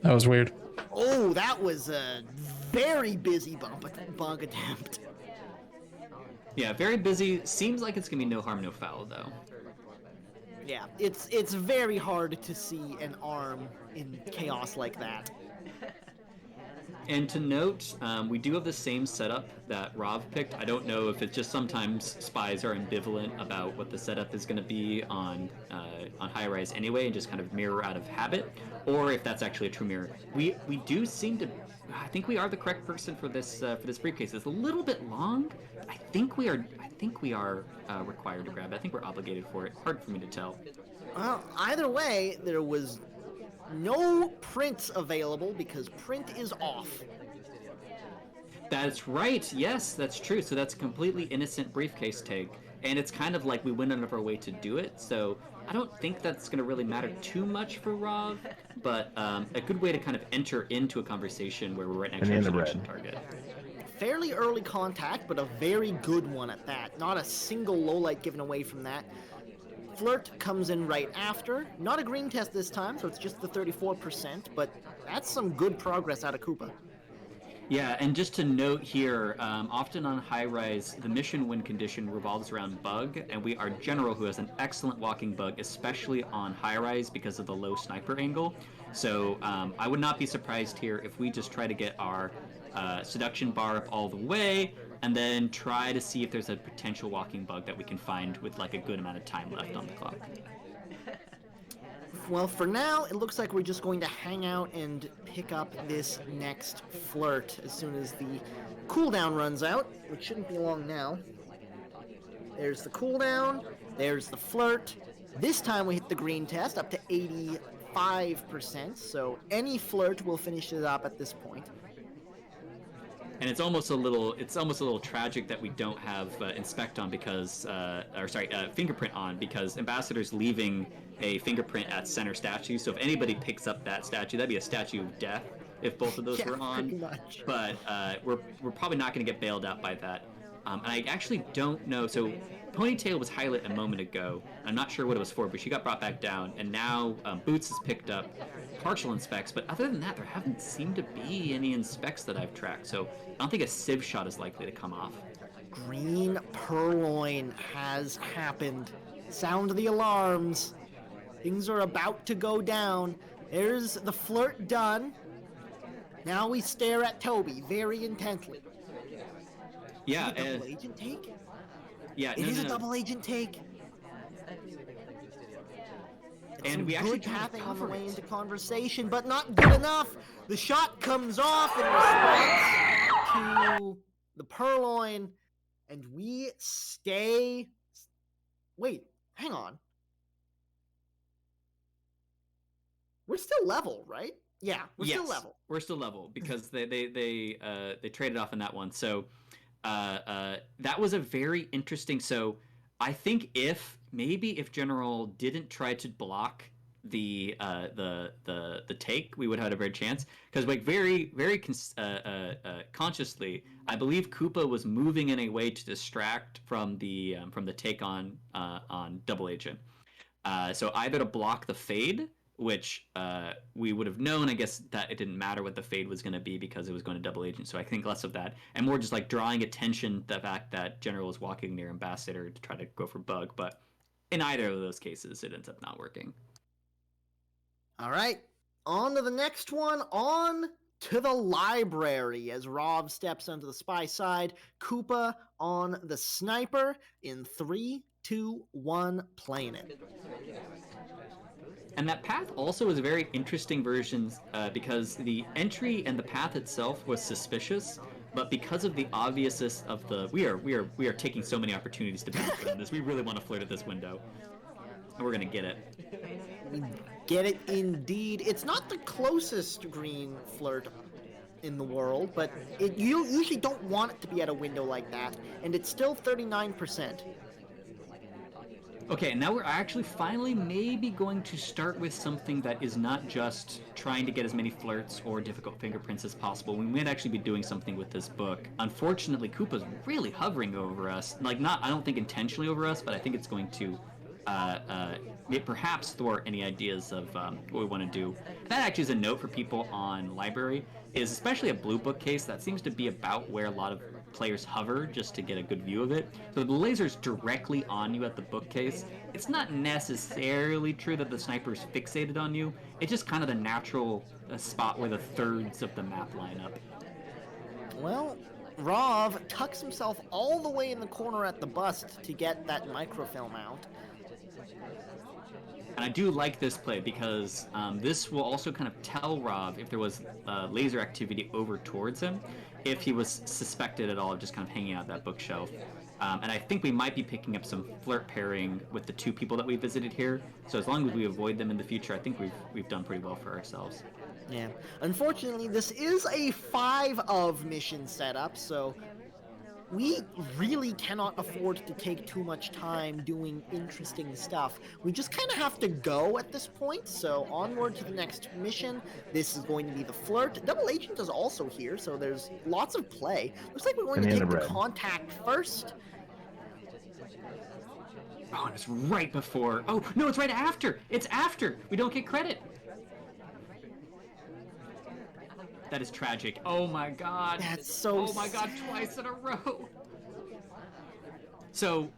That was weird. Oh, that was a very busy bonk attempt. Yeah, very busy. Seems like it's gonna be no harm, no foul, though. Yeah, it's very hard to see an arm in chaos like that. And to note, we do have the same setup that Rob picked. I don't know if it's just sometimes spies are ambivalent about what the setup is going to be on High Rise anyway, and just kind of mirror out of habit, or if that's actually a true mirror. We do seem to. I think we are the correct person for this briefcase. It's a little bit long. I think we are required to grab it. I think we're obligated for it. Hard for me to tell. Well, either way, there was no prints available because print is off. That's right. Yes, that's true. So that's a completely innocent briefcase take. And it's kind of like we went out of our way to do it. So I don't think that's going to really matter too much for Rob, but a good way to kind of enter into a conversation where we're right next to a selection target. Fairly early contact, but a very good one at that. Not a single low light given away from that. Flirt comes in right after. Not a green test this time, so it's just the 34%, but that's some good progress out of Koopa. Yeah, and just to note here, often on High Rise, the mission win condition revolves around bug, and we are General, who has an excellent walking bug, especially on High Rise because of the low sniper angle. So I would not be surprised here if we just try to get our seduction bar up all the way, and then try to see if there's a potential walking bug that we can find with like a good amount of time left on the clock. Well, for now, it looks like we're just going to hang out and pick up this next flirt as soon as the cooldown runs out, which shouldn't be long now. There's the cooldown, there's the flirt. This time we hit the green test up to 85%, so any flirt will finish it up at this point. And it's almost a little tragic that we don't have inspect on because, fingerprint on, because Ambassador's leaving a fingerprint at center statue. So if anybody picks up that statue, that'd be a statue of death if both of those were on. Pretty much. But we're probably not going to get bailed out by that. And I actually don't know. So Ponytail was highlighted a moment ago. I'm not sure what it was for, but she got brought back down. And now Boots has picked up partial inspects. But other than that, there haven't seemed to be any inspects that I've tracked. So I don't think a sieve shot is likely to come off. Green purloin has happened. Sound the alarms. Things are about to go down. There's the flirt done. Now we stare at Toby very intently. Yeah, Is it a double agent take? yeah, It is a double agent take. And some we actually good tried to tapping on the cover way it. into conversation, but not good enough. The shot comes off in response to the purloin, and we stay. Wait, hang on. We're still level, right? Yeah, we're still level. We're still level because they traded off on that one. So that was a very interesting. So I think if General didn't try to block the take, we would have had a better chance. Because like very consciously, I believe Koopa was moving in a way to distract from the take on Double Agent. So either to block the fade, which we would have known, I guess, that it didn't matter what the fade was going to be because it was going to Double Agent. So I think less of that and more just like drawing attention to the fact that General was walking near Ambassador to try to go for Bug. But in either of those cases, it ends up not working. All right, on to the next one. On to the library as Rob steps onto the spy side. Koopa on the sniper in 3, 2, 1, playing it. And that path also was a very interesting version because the entry and the path itself was suspicious, but because of the obviousness of the we are taking so many opportunities to benefit from this. We really want to flirt at this window, and we're gonna get it. We get it indeed. It's not the closest green flirt in the world, but you usually don't want it to be at a window like that, and it's still 39%. Okay, now we're actually finally maybe going to start with something that is not just trying to get as many flirts or difficult fingerprints as possible. We might actually be doing something with this book. Unfortunately, Koopa's really hovering over us. Like, I don't think intentionally over us, but I think it's going to perhaps thwart any ideas of what we want to do. That actually is a note for people on library, is especially a blue bookcase, that seems to be about where a lot of players hover just to get a good view of it. So the laser's directly on you at the bookcase. It's not necessarily true that the sniper's fixated on you. It's just kind of the natural spot where the thirds of the map line up. Well, Rov tucks himself all the way in the corner at the bust to get that microfilm out. And I do like this play because this will also kind of tell Rob if there was laser activity over towards him, if he was suspected at all of just kind of hanging out that bookshelf. And I think we might be picking up some flirt pairing with the two people that we visited here. So as long as we avoid them in the future, I think we've done pretty well for ourselves. Yeah. Unfortunately, this is a 5 of mission setup, so we really cannot afford to take too much time doing interesting stuff. We just kind of have to go at this point, so onward to the next mission. This is going to be the flirt. Double Agent is also here, so there's lots of play. Looks like we're going to take the contact first. Oh, and it's right before. Oh, no, it's right after. It's after. We don't get credit. That is tragic. Oh my god. That's so Oh my god, twice in a row. So,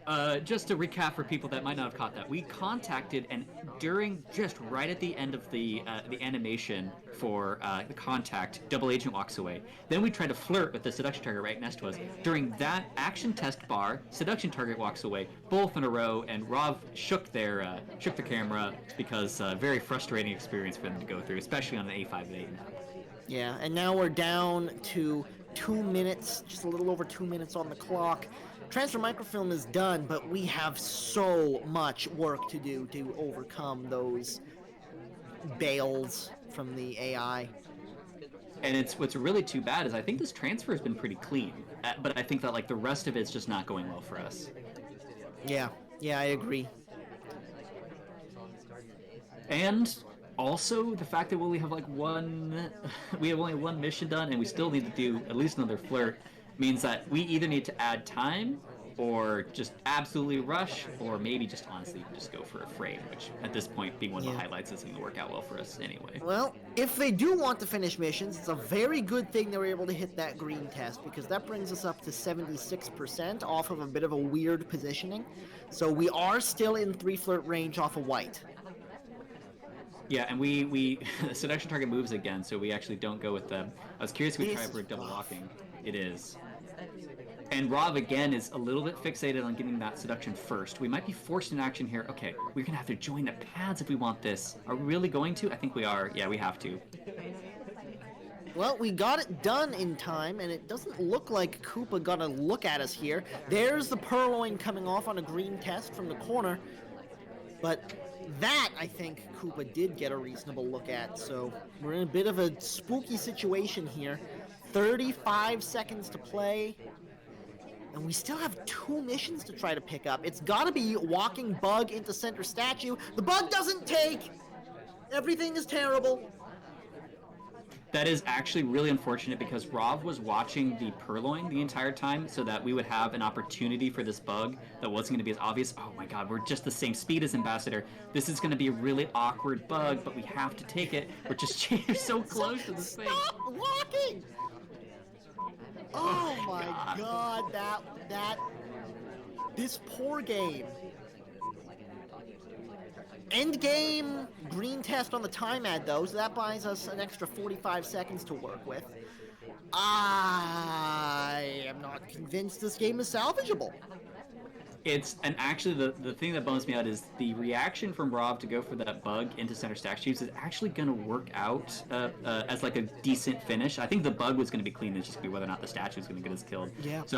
just to recap for people that might not have caught that, we contacted, and during, just right at the end of the animation for the contact, Double Agent walks away. Then we try to flirt with the seduction target right next to us. During that action test bar, seduction target walks away, both in a row, and Rob shook the camera because very frustrating experience for them to go through, especially on an A5-8. Yeah, and now we're down to 2 minutes, just a little over 2 minutes on the clock. Transfer microfilm is done, but we have so much work to do to overcome those bails from the AI. And what's really too bad is I think this transfer has been pretty clean, but I think that like the rest of it's just not going well for us. Yeah, I agree. And also, the fact that we only have only one mission done, and we still need to do at least another flirt, means that we either need to add time or just absolutely rush, or maybe just honestly just go for a frame, which at this point, being one of the highlights, isn't going to work out well for us anyway. Well, if they do want to finish missions, it's a very good thing they were able to hit that green test, because that brings us up to 76% off of a bit of a weird positioning. So we are still in 3-flirt range off of white. Yeah, and we seduction target moves again, so we actually don't go with them. I was curious if we try for double walking. It is. And Rob, again, is a little bit fixated on getting that seduction first. We might be forced in action here. Okay, we're going to have to join the pads if we want this. Are we really going to? I think we are. Yeah, we have to. Well, we got it done in time, and it doesn't look like Koopa got a look at us here. There's the Purloin coming off on a green test from the corner. But that, I think, Koopa did get a reasonable look at. So we're in a bit of a spooky situation here. 35 seconds to play. And we still have 2 missions to try to pick up. It's gotta be walking bug into center statue. The bug doesn't take! Everything is terrible. That is actually really unfortunate because Rob was watching the Purloin the entire time so that we would have an opportunity for this bug that wasn't going to be as obvious. Oh my god, we're just the same speed as Ambassador. This is going to be a really awkward bug, but we have to take it. We're just so close to this thing. Stop walking! Oh my god, this poor game. End game, green test on the time ad though, so that buys us an extra 45 seconds to work with. I am not convinced this game is salvageable. And actually the thing that bums me out is the reaction from Rob to go for that bug into center statues is actually going to work out as like a decent finish. I think the bug was going to be clean, it's just going to be whether or not the statue is going to get us killed. Yeah. So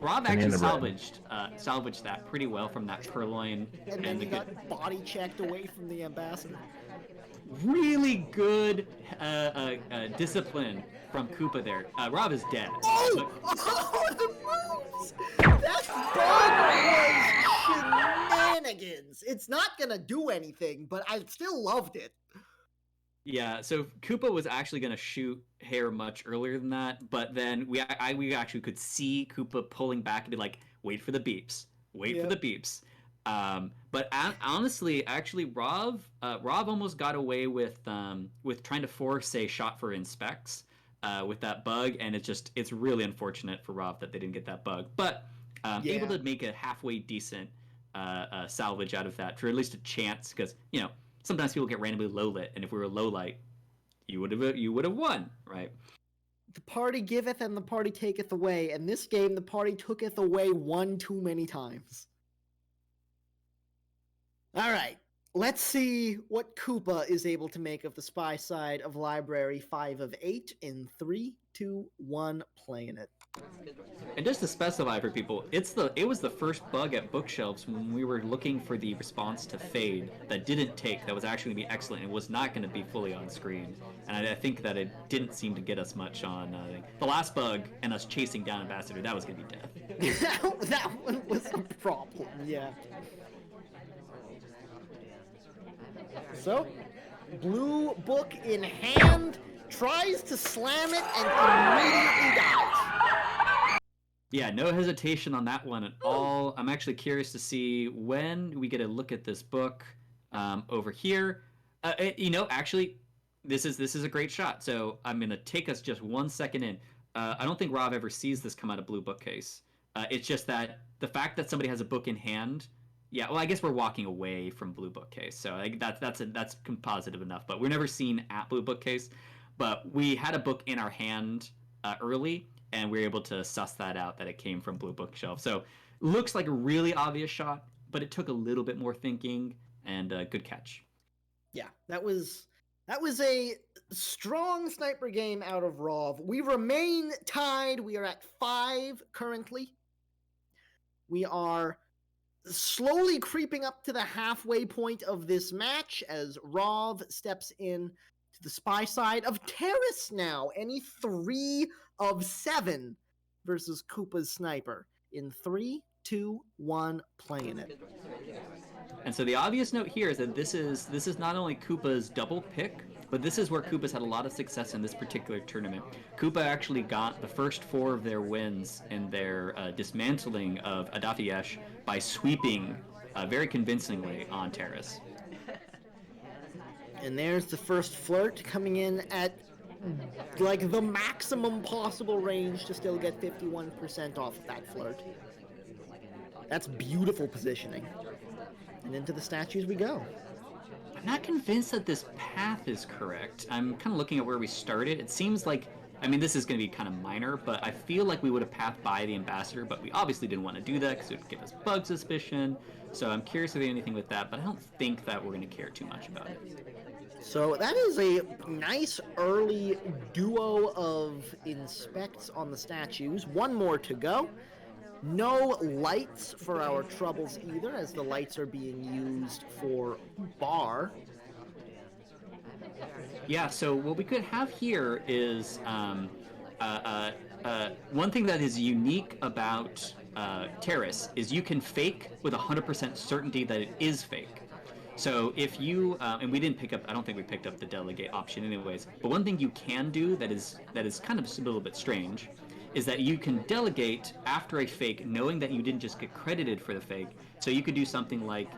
Rob actually salvaged that pretty well from that Purloin. And then he got body checked away from the Ambassador. Really good discipline from Koopa there. Rob is dead. Oh! Oh, the moves! That bug was shenanigans. It's not gonna do anything, but I still loved it. Yeah, so Koopa was actually going to shoot Hair much earlier than that, but then we actually could see Koopa pulling back and be like, wait for the beeps. Wait for the beeps. But honestly, actually, Rob almost got away with trying to force a shot for inspects with that bug, and it's really unfortunate for Rob that they didn't get that bug. But able to make a halfway decent salvage out of that, for at least a chance, because, sometimes people get randomly low lit, and if we were low light, you would have won, right? The party giveth and the party taketh away, and this game the party tooketh away one too many times. Alright, let's see what Koopa is able to make of the spy side of Library 5 of 8 in 3, 2, 1, playing it. And just to specify for people, it was the first bug at bookshelves when we were looking for the response to Fade that didn't take, that was actually going to be excellent, and was not going to be fully on screen. And I think that it didn't seem to get us much on the last bug and us chasing down Ambassador. That was going to be death. That one was a problem, yeah. So, blue book in hand, tries to slam it and immediately dies. Yeah, no hesitation on that one at all. I'm actually curious to see when we get a look at this book over here. Actually, this is a great shot. So I'm going to take us just 1 second in. I don't think Rob ever sees this come out of blue bookcase. It's just that the fact that somebody has a book in hand. Yeah, well, I guess we're walking away from blue bookcase, so that's positive enough. But we're never seen at blue bookcase. But we had a book in our hand early, and we were able to suss that out, that it came from blue bookshelf. So looks like a really obvious shot, but it took a little bit more thinking, and good catch. Yeah, that was a strong sniper game out of Rov. We remain tied. We are at 5 currently. We are slowly creeping up to the halfway point of this match as Rov steps in to the spy side of Terrace now. Any 3 of 7 versus Koopa's sniper. In 3, 2, 1, playing it. And so the obvious note here is that this is not only Koopa's double pick but this is where Koopa's had a lot of success in this particular tournament. Koopa actually got the first 4 of their wins in their dismantling of Adafiyesh by sweeping very convincingly on Terrace. And there's the first flirt coming in at like the maximum possible range to still get 51% off of that flirt. That's beautiful positioning. And into the statues we go. I'm not convinced that this path is correct. I'm kind of looking at where we started. It seems like, I mean, this is going to be kind of minor, but I feel like we would have pathed by the ambassador, but we obviously didn't want to do that because it would give us bug suspicion. So I'm curious if there's anything with that, but I don't think that we're going to care too much about it. So that is a nice early duo of inspects on the statues. One more to go. No lights for our troubles either, as the lights are being used for bar. Yeah, so what we could have here is one thing that is unique about Terrace is you can fake with 100% certainty that it is fake. So if you, and we didn't pick up, I don't think we picked up the delegate option anyways, but one thing you can do that is kind of a little bit strange is that you can delegate after a fake knowing that you didn't just get credited for the fake. So you could do something like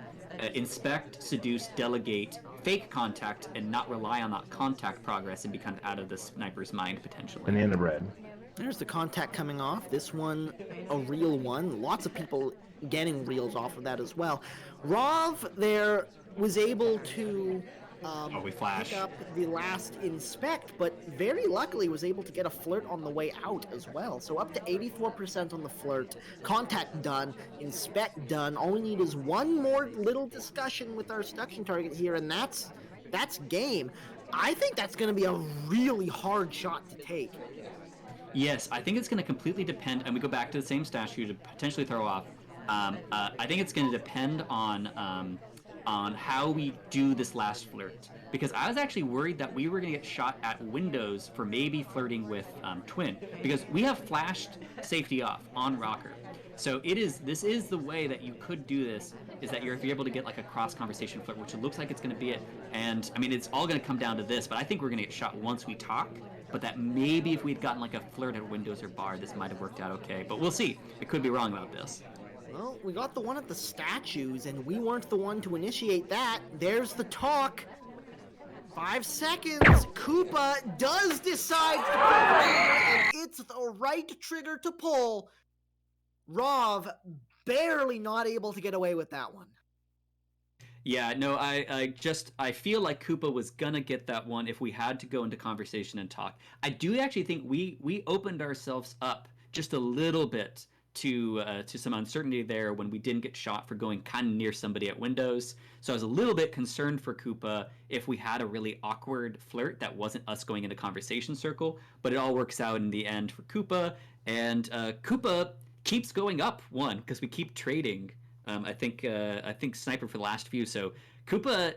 inspect, seduce, delegate, fake contact, and not rely on that contact progress and be kind of out of the sniper's mind potentially. Banana bread. There's the contact coming off. This one, a real one. Lots of people getting reels off of that as well. Rov there was able to we flash. pick up the last inspect, but very luckily was able to get a flirt on the way out as well. So up to 84% on the flirt. Contact done. Inspect done. All we need is one more little discussion with our seduction target here, and that's game. I think that's going to be a really hard shot to take. Yes, I think it's going to completely depend, and we go back to the same statue to potentially throw off. I think it's going to depend on how we do this last flirt. Because I was actually worried that we were going to get shot at windows for maybe flirting with Twin. Because we have flashed safety off on Rocker. So this is the way that you could do this, is that if you're able to get like a cross-conversation flirt, which it looks like it's going to be it. And, I mean, it's all going to come down to this, but I think we're going to get shot once we talk. But that maybe if we'd gotten like a flirt at windows or bar, this might have worked out okay. But we'll see. I could be wrong about this. Well, we got the one at the statues, and we weren't the one to initiate that. There's the talk. 5 seconds. Koopa does decide to pull the trigger, and it's the right trigger to pull. Rov barely not able to get away with that one. Yeah, no, I feel like Koopa was gonna get that one if we had to go into conversation and talk. I do actually think we opened ourselves up just a little bit to some uncertainty there when we didn't get shot for going kind of near somebody at windows. So I was a little bit concerned for Koopa if we had a really awkward flirt that wasn't us going into conversation circle, but it all works out in the end for Koopa, and Koopa keeps going up one because we keep trading. I think Sniper for the last few. So Koopa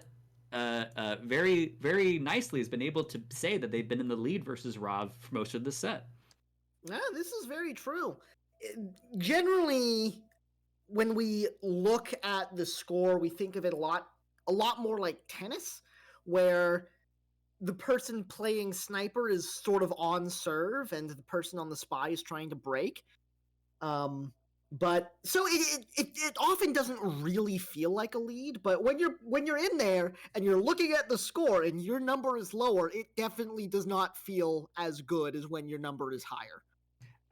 very, very nicely has been able to say that they've been in the lead versus Rov for most of the set. Yeah, this is very true. Generally, when we look at the score, we think of it a lot more like tennis, where the person playing Sniper is sort of on serve and the person on the spy is trying to break. But so it often doesn't really feel like a lead, but when you're in there and you're looking at the score and your number is lower, it definitely does not feel as good as when your number is higher.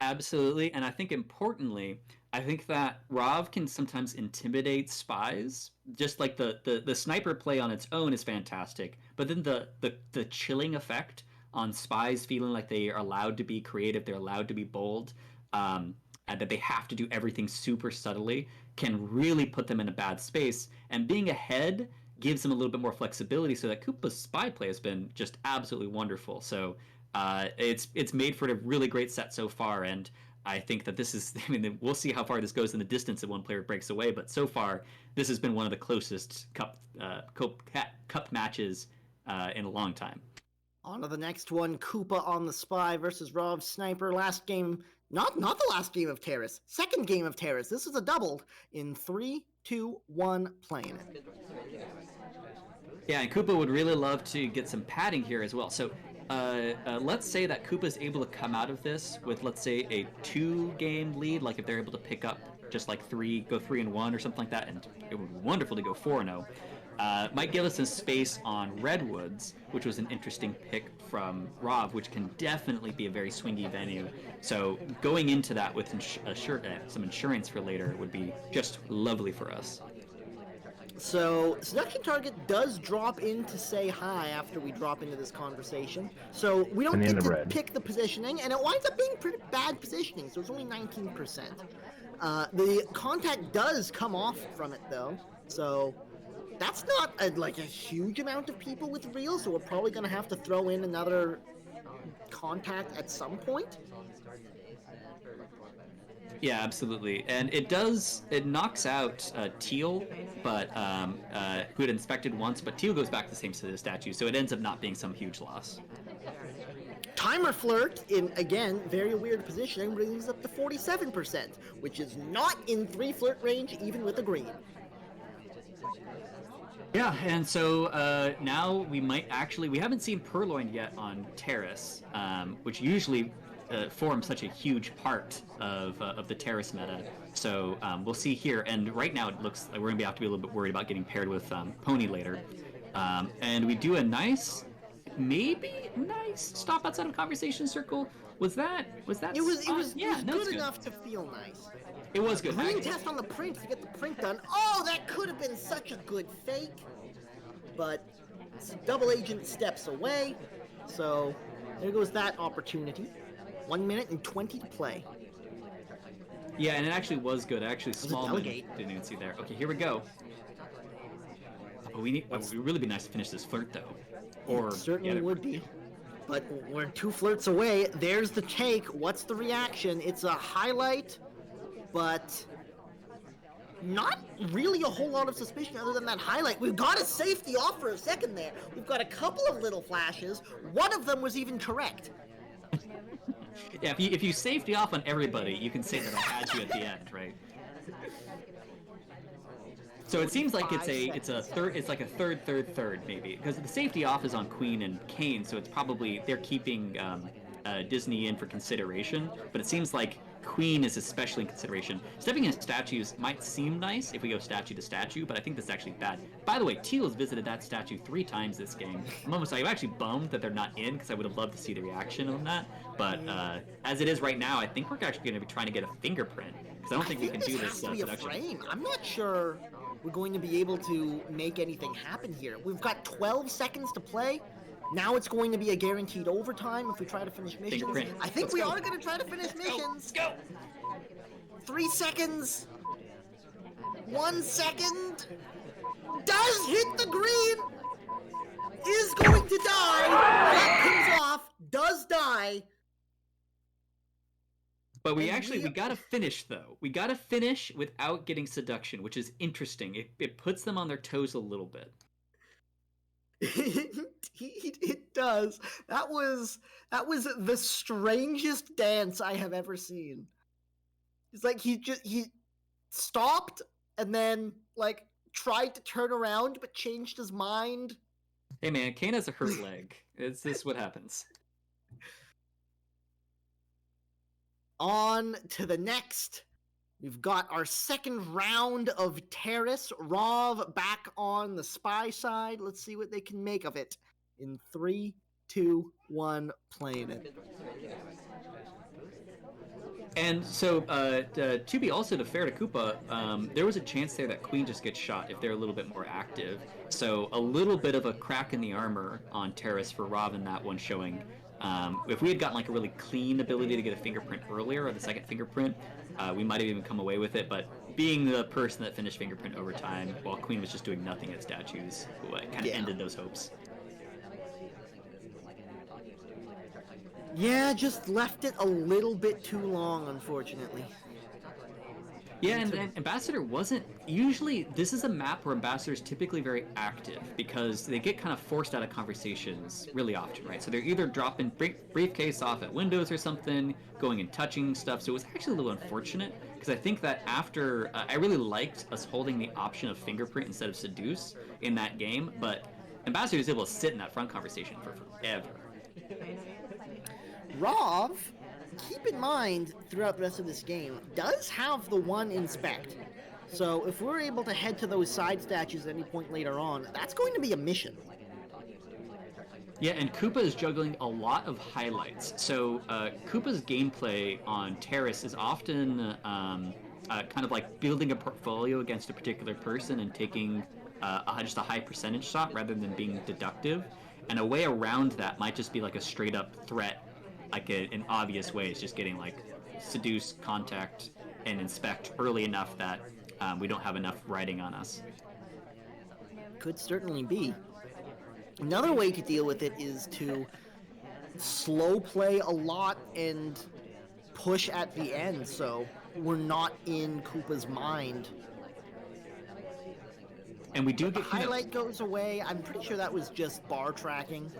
Absolutely, and I think importantly, I think that Rov can sometimes intimidate spies. Just like the sniper play on its own is fantastic, but then the chilling effect on spies feeling like they are allowed to be creative, they're allowed to be bold, and that they have to do everything super subtly can really put them in a bad space. And being ahead gives them a little bit more flexibility, so that Koopa's spy play has been just absolutely wonderful. So it's made for a really great set so far, and I think that this is, I mean, we'll see how far this goes in the distance if one player breaks away, but so far this has been one of the closest cup matches in a long time. On to the next one, Koopa on the spy versus Rov Sniper. Last game, not the last game of Terrace, second game of Terrace. This is a doubled in 3, 2, 1, playing it. Yeah, and Koopa would really love to get some padding here as well. So let's say that Koopa's able to come out of this with, let's say, a 2-game lead. Like if they're able to pick up just like go 3-1 or something like that, and it would be wonderful to go 4-0. Might give us some space on Redwoods, which was an interesting pick from Rob, which can definitely be a very swingy venue. So going into that with some insurance for later would be just lovely for us. So, seduction target does drop in to say hi after we drop into this conversation. So, we don't get to pick the positioning, and it winds up being pretty bad positioning, so it's only 19%. The contact does come off from it, though, so that's not a huge amount of people with reels, so we're probably going to have to throw in another contact at some point. Yeah, absolutely. And it knocks out Teal, but who had inspected once, but Teal goes back to the same set of statue, so it ends up not being some huge loss. Timer Flirt, in, again, very weird positioning, brings up to 47%, which is not in 3 flirt range, even with a green. Yeah, and so now we haven't seen Purloin yet on Terrace, which usually form such a huge part of the Terrace meta. So we'll see here. And right now it looks like we're going to have to be a little bit worried about getting paired with Pony later. And we do a nice stop outside of conversation circle. Was that? It was good enough to feel nice. It was good. Green test on the print to get the print done. Oh, that could have been such a good fake. But double agent steps away. So there goes that opportunity. 1 minute and 20 to play. Yeah, and it actually was good. Smallman didn't even see there. Okay, here we go. It would really be nice to finish this flirt, though. Or it certainly would be. But we're 2 flirts away. There's the take. What's the reaction? It's a highlight, but not really a whole lot of suspicion other than that highlight. We've got a safety off for a second there. We've got a couple of little flashes. One of them was even correct. Yeah, if you safety off on everybody, you can say that I had you at the end, right? So it seems like it's like a third maybe, because the safety off is on Queen and Kane, so it's probably they're keeping Disney in for consideration, but it seems like Queen is especially in consideration. Stepping in statues might seem nice if we go statue to statue, but I think that's actually bad. By the way, Teal has visited that statue 3 times this game. I'm actually bummed that they're not in, because I would have loved to see the reaction on that. But as it is right now, I think we're actually going to be trying to get a fingerprint, because I don't think we can do this. Has to be a frame. I'm not sure we're going to be able to make anything happen here. We've got 12 seconds to play. Now it's going to be a guaranteed overtime if we try to finish missions. Fingerprint. I think we are going to try to finish missions. Go! 3 seconds. 1 second. Does hit the green. Is going to die. That comes off. Does die. But we gotta finish, though. We gotta finish without getting seduction, which is interesting. It puts them on their toes a little bit. It does. That was the strangest dance I have ever seen. It's like he stopped and then tried to turn around but changed his mind. Hey man, Kane has a hurt leg. Is this what happens? On to the next. We've got our second round of Terrace. Rov back on the spy side. Let's see what they can make of it. In 3, 2, 1, playing it. And so, to be also fair to Koopa, there was a chance there that Queen just gets shot if they're a little bit more active. So a little bit of a crack in the armor on Terrace for Rob in that one showing. If we had gotten a really clean ability to get a fingerprint earlier, or the second fingerprint, we might have even come away with it. But being the person that finished fingerprint over time, while Queen was just doing nothing at statues, kind of ended those hopes. Yeah, just left it a little bit too long, unfortunately. Yeah, and Ambassador wasn't... Usually, this is a map where Ambassador is typically very active, because they get kind of forced out of conversations really often, right? So they're either dropping briefcase off at windows or something, going and touching stuff, so it was actually a little unfortunate, because I think that after... I really liked us holding the option of fingerprint instead of seduce in that game, but Ambassador is able to sit in that front conversation for forever. Rov, keep in mind throughout the rest of this game, does have the one inspect. So if we're able to head to those side statues at any point later on, that's going to be a mission. Yeah, and Koopa is juggling a lot of highlights. So Koopa's gameplay on Terrace is often kind of like building a portfolio against a particular person and taking just a high percentage shot rather than being deductive. And a way around that might just be like a straight up threat, like an obvious way is just getting like seduce, contact, and inspect early enough that we don't have enough writing on us. Could certainly be. Another way to deal with it is to slow play a lot and push at the end, so we're not in Koopa's mind. And we do The get highlight goes away. I'm pretty sure that was just bar tracking.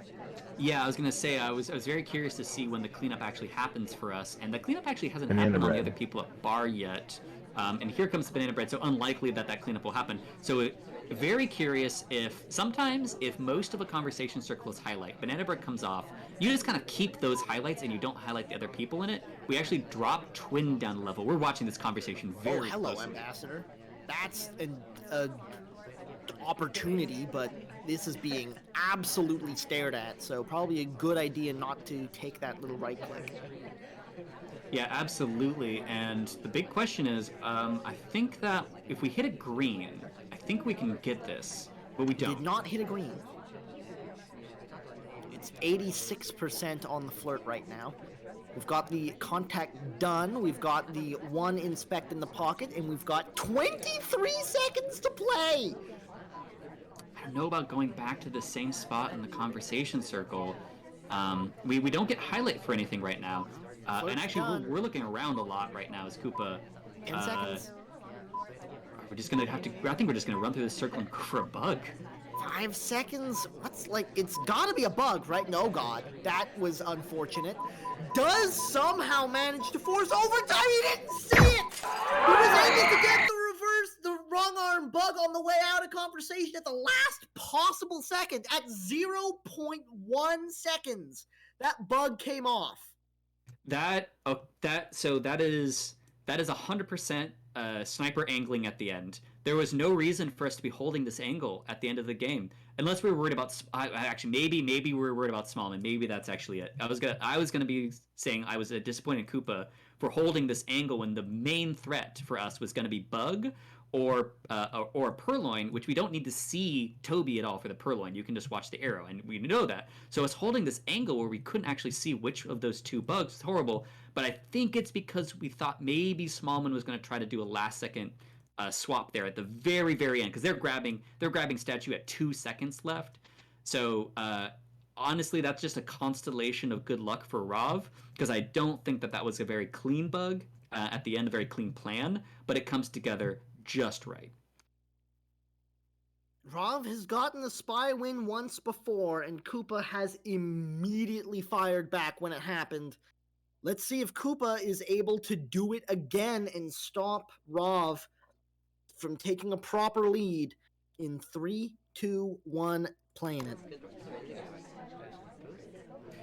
Yeah, I was gonna say I was very curious to see when the cleanup actually happens for us, and the cleanup actually hasn't Banana happened on the bread. other people at bar yet. And here comes the banana bread, so unlikely that cleanup will happen. So very curious if sometimes if most of a conversation circle is highlight, banana bread comes off, you just kind of keep those highlights and you don't highlight the other people in it. We actually drop Twin down a level. We're watching this conversation very hello, closely. Ambassador. That's an opportunity, but this is being absolutely stared at, so probably a good idea not to take that little right click. Yeah, absolutely. And the big question is, I think that if we hit a green, I think we can get this, but we don't. Did not hit a green. It's 86% on the flirt right now. We've got the contact done, we've got the one inspect in the pocket, and we've got 23 seconds to play! I don't know about going back to the same spot in the conversation circle. We don't get highlight for anything right now. And actually, we're looking around a lot right now as Koopa. 10 seconds. We're just gonna have to. I think we're just gonna run through this circle and go for a bug. 5 seconds? What's like, it's gotta be a bug, right? No, God. That was unfortunate. Does somehow manage to force overtime. He didn't see it! He was able to get the wrong arm bug on the way out of conversation at the last possible second. At 0.1 seconds, that bug came off. That is 100% sniper angling at the end. There was no reason for us to be holding this angle at the end of the game, unless we were worried about. Actually, maybe we were worried about Smallman. Maybe that's actually it. I was gonna be saying I was disappointed in Koopa for holding this angle when the main threat for us was gonna be bug or a purloin, which we don't need to see Toby at all for the purloin. You can just watch the arrow, and we know that. So us holding this angle where we couldn't actually see which of those two bugs was horrible. But I think it's because we thought maybe Smallman was going to try to do a last-second swap there at the very, very end, because they're grabbing statue at 2 seconds left. So honestly, that's just a constellation of good luck for Rav, because I don't think that was a very clean bug at the end, a very clean plan, but it comes together just right. Rav has gotten a spy win once before, and Koopa has immediately fired back when it happened. Let's see if Koopa is able to do it again and stop Rav from taking a proper lead in 3, 2, 1, playing it.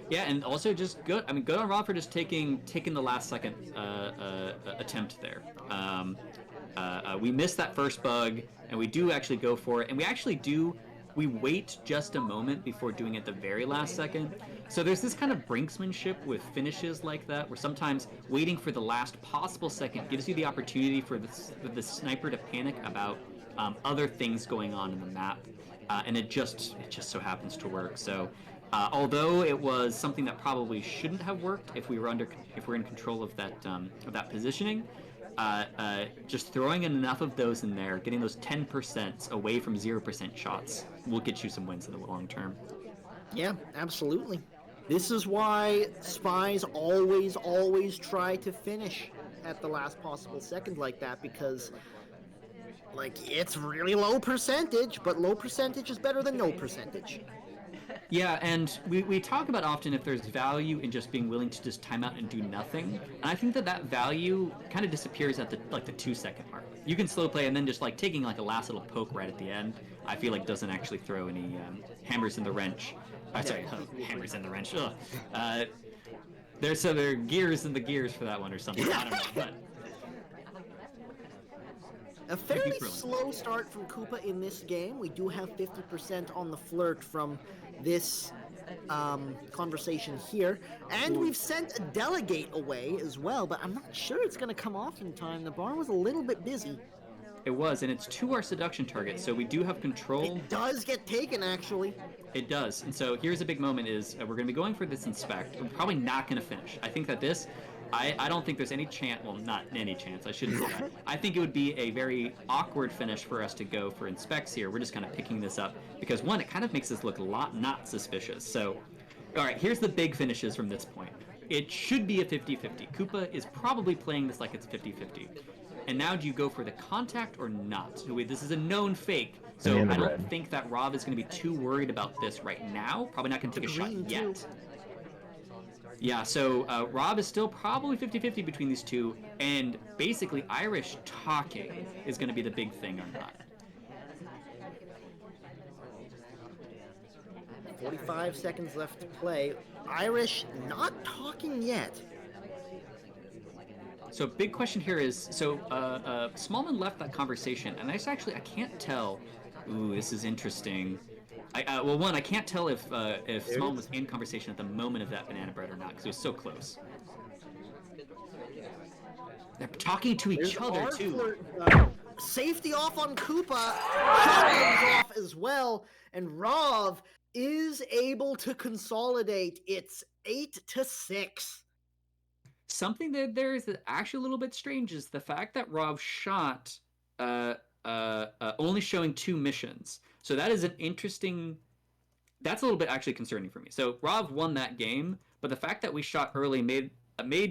Yeah, and also just good. I mean, good on Rav for just taking the last second attempt there. We missed that first bug, and we do actually go for it, and we wait just a moment before doing it the very last second. So there's this kind of brinksmanship with finishes like that, where sometimes waiting for the last possible second gives you the opportunity for the sniper to panic about other things going on in the map, and it just so happens to work. So although it was something that probably shouldn't have worked if we're in control of that positioning, just throwing enough of those in there, getting those 10% away from 0% shots, will get you some wins in the long term. Yeah, absolutely. This is why spies always try to finish at the last possible second like that, because it's really low percentage, but low percentage is better than no percentage. Yeah, and we talk about often if there's value in just being willing to just time out and do nothing. And I think that value kind of disappears at the 2 second mark. You can slow play and then just taking a last little poke right at the end. I feel like doesn't actually throw any hammers in the wrench. Sorry, hammers in the wrench. Ugh. There are gears in the gears for that one or something. I don't know, but a fairly slow start from Koopa in this game. We do have 50% on the flirt from this conversation here, and we've sent a delegate away as well, but I'm not sure it's going to come off in time. The bar was a little bit busy. It was, and it's to our seduction target, so we do have control. It does get taken, actually. It does, and so here's a big moment is we're going to be going for this inspect. We're probably not going to finish. I think that this, I don't think there's any chance, well, not any chance, I shouldn't say that. I think it would be a very awkward finish for us to go for inspects here. We're just kind of picking this up, because one, it kind of makes us look a lot not suspicious. So, all right, here's the big finishes from this point. It should be a 50-50. Koopa is probably playing this like it's 50-50. And now do you go for the contact or not? So this is a known fake. So I don't think that Rob is going to be too worried about this right now. Probably not going to take a shot yet. Yeah, so Rob is still probably 50-50 between these two. And basically Irish talking is going to be the big thing or not. 45 seconds left to play. Irish not talking yet. So big question here is, so Smallman left that conversation, and I can't tell. Ooh, this is interesting. Well, one, I can't tell if Smallman was in conversation at the moment of that banana bread or not, because it was so close. They're talking to each other, too. Safety off on Koopa. Shot goes off as well, and Rav is able to consolidate. It's 8-6. Something that there is actually a little bit strange is the fact that Rob shot only showing 2 missions. So that is an interesting... That's a little bit actually concerning for me. So Rob won that game, but the fact that we shot early made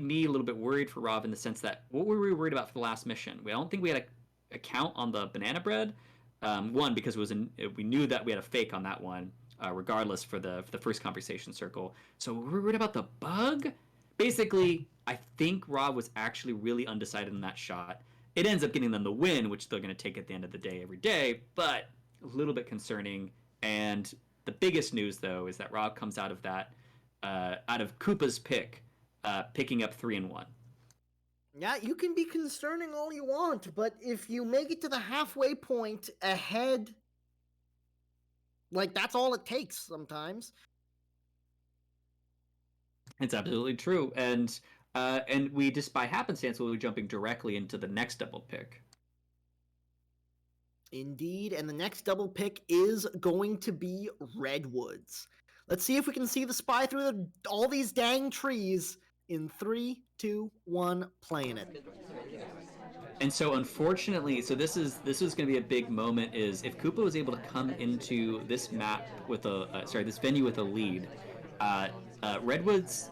me a little bit worried for Rob in the sense that what were we worried about for the last mission? I don't think we had a count on the banana bread. One, because we knew that we had a fake on that one, regardless for the first conversation circle. So we were worried about the bug? Basically, I think Rob was actually really undecided in that shot. It ends up getting them the win, which they're going to take at the end of the day every day, but a little bit concerning. And the biggest news, though, is that Rob comes out of that, out of Koopa's pick, picking up 3 and 1. Yeah, you can be concerning all you want, but if you make it to the halfway point ahead, like, that's all it takes sometimes. It's absolutely true, and we just by happenstance will be jumping directly into the next double pick. Indeed, and the next double pick is going to be Redwoods. Let's see if we can see the spy through all these dang trees in 3, 2, 1, playing it. And so, unfortunately, this is going to be a big moment. Is if Koopa was able to come into this map with this venue with a lead. Redwoods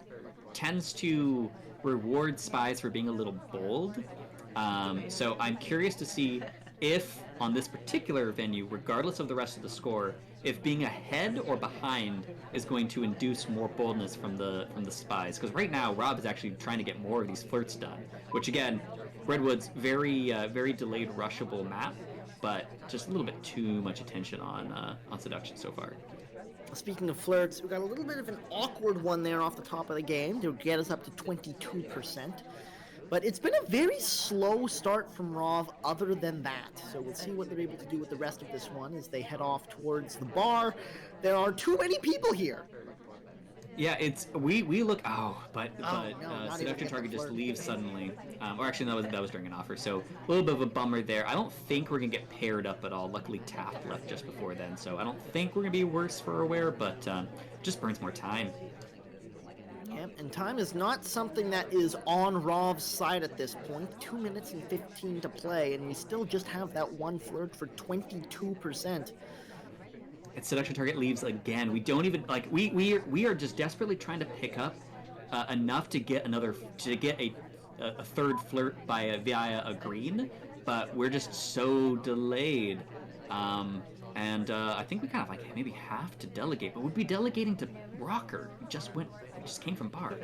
tends to reward spies for being a little bold. So I'm curious to see if on this particular venue, regardless of the rest of the score, if being ahead or behind is going to induce more boldness from the spies. Because right now, Rob is actually trying to get more of these flirts done. Which again, Redwoods very delayed rushable map, but just a little bit too much attention on seduction so far. Speaking of flirts, we got a little bit of an awkward one there off the top of the game to get us up to 22%. But it's been a very slow start from Rov other than that. So we'll see what they're able to do with the rest of this one as they head off towards the bar. There are too many people here. Yeah, we look seduction target just leaves suddenly, or actually that was during an offer, so a little bit of a bummer there. I don't think we're gonna get paired up at all. Luckily Taft left just before then, so I don't think we're gonna be worse for Aware, but just burns more time. Yeah, and time is not something that is on Rov's side at this point. 2 minutes and 15 to play, and we still just have that one flirt for 22%. And seduction target leaves again. We don't even we are just desperately trying to pick up enough to get a third flirt via a green, but we're just so delayed. And I think we kind of maybe have to delegate, but we'd be delegating to Rocker. We just came from bar.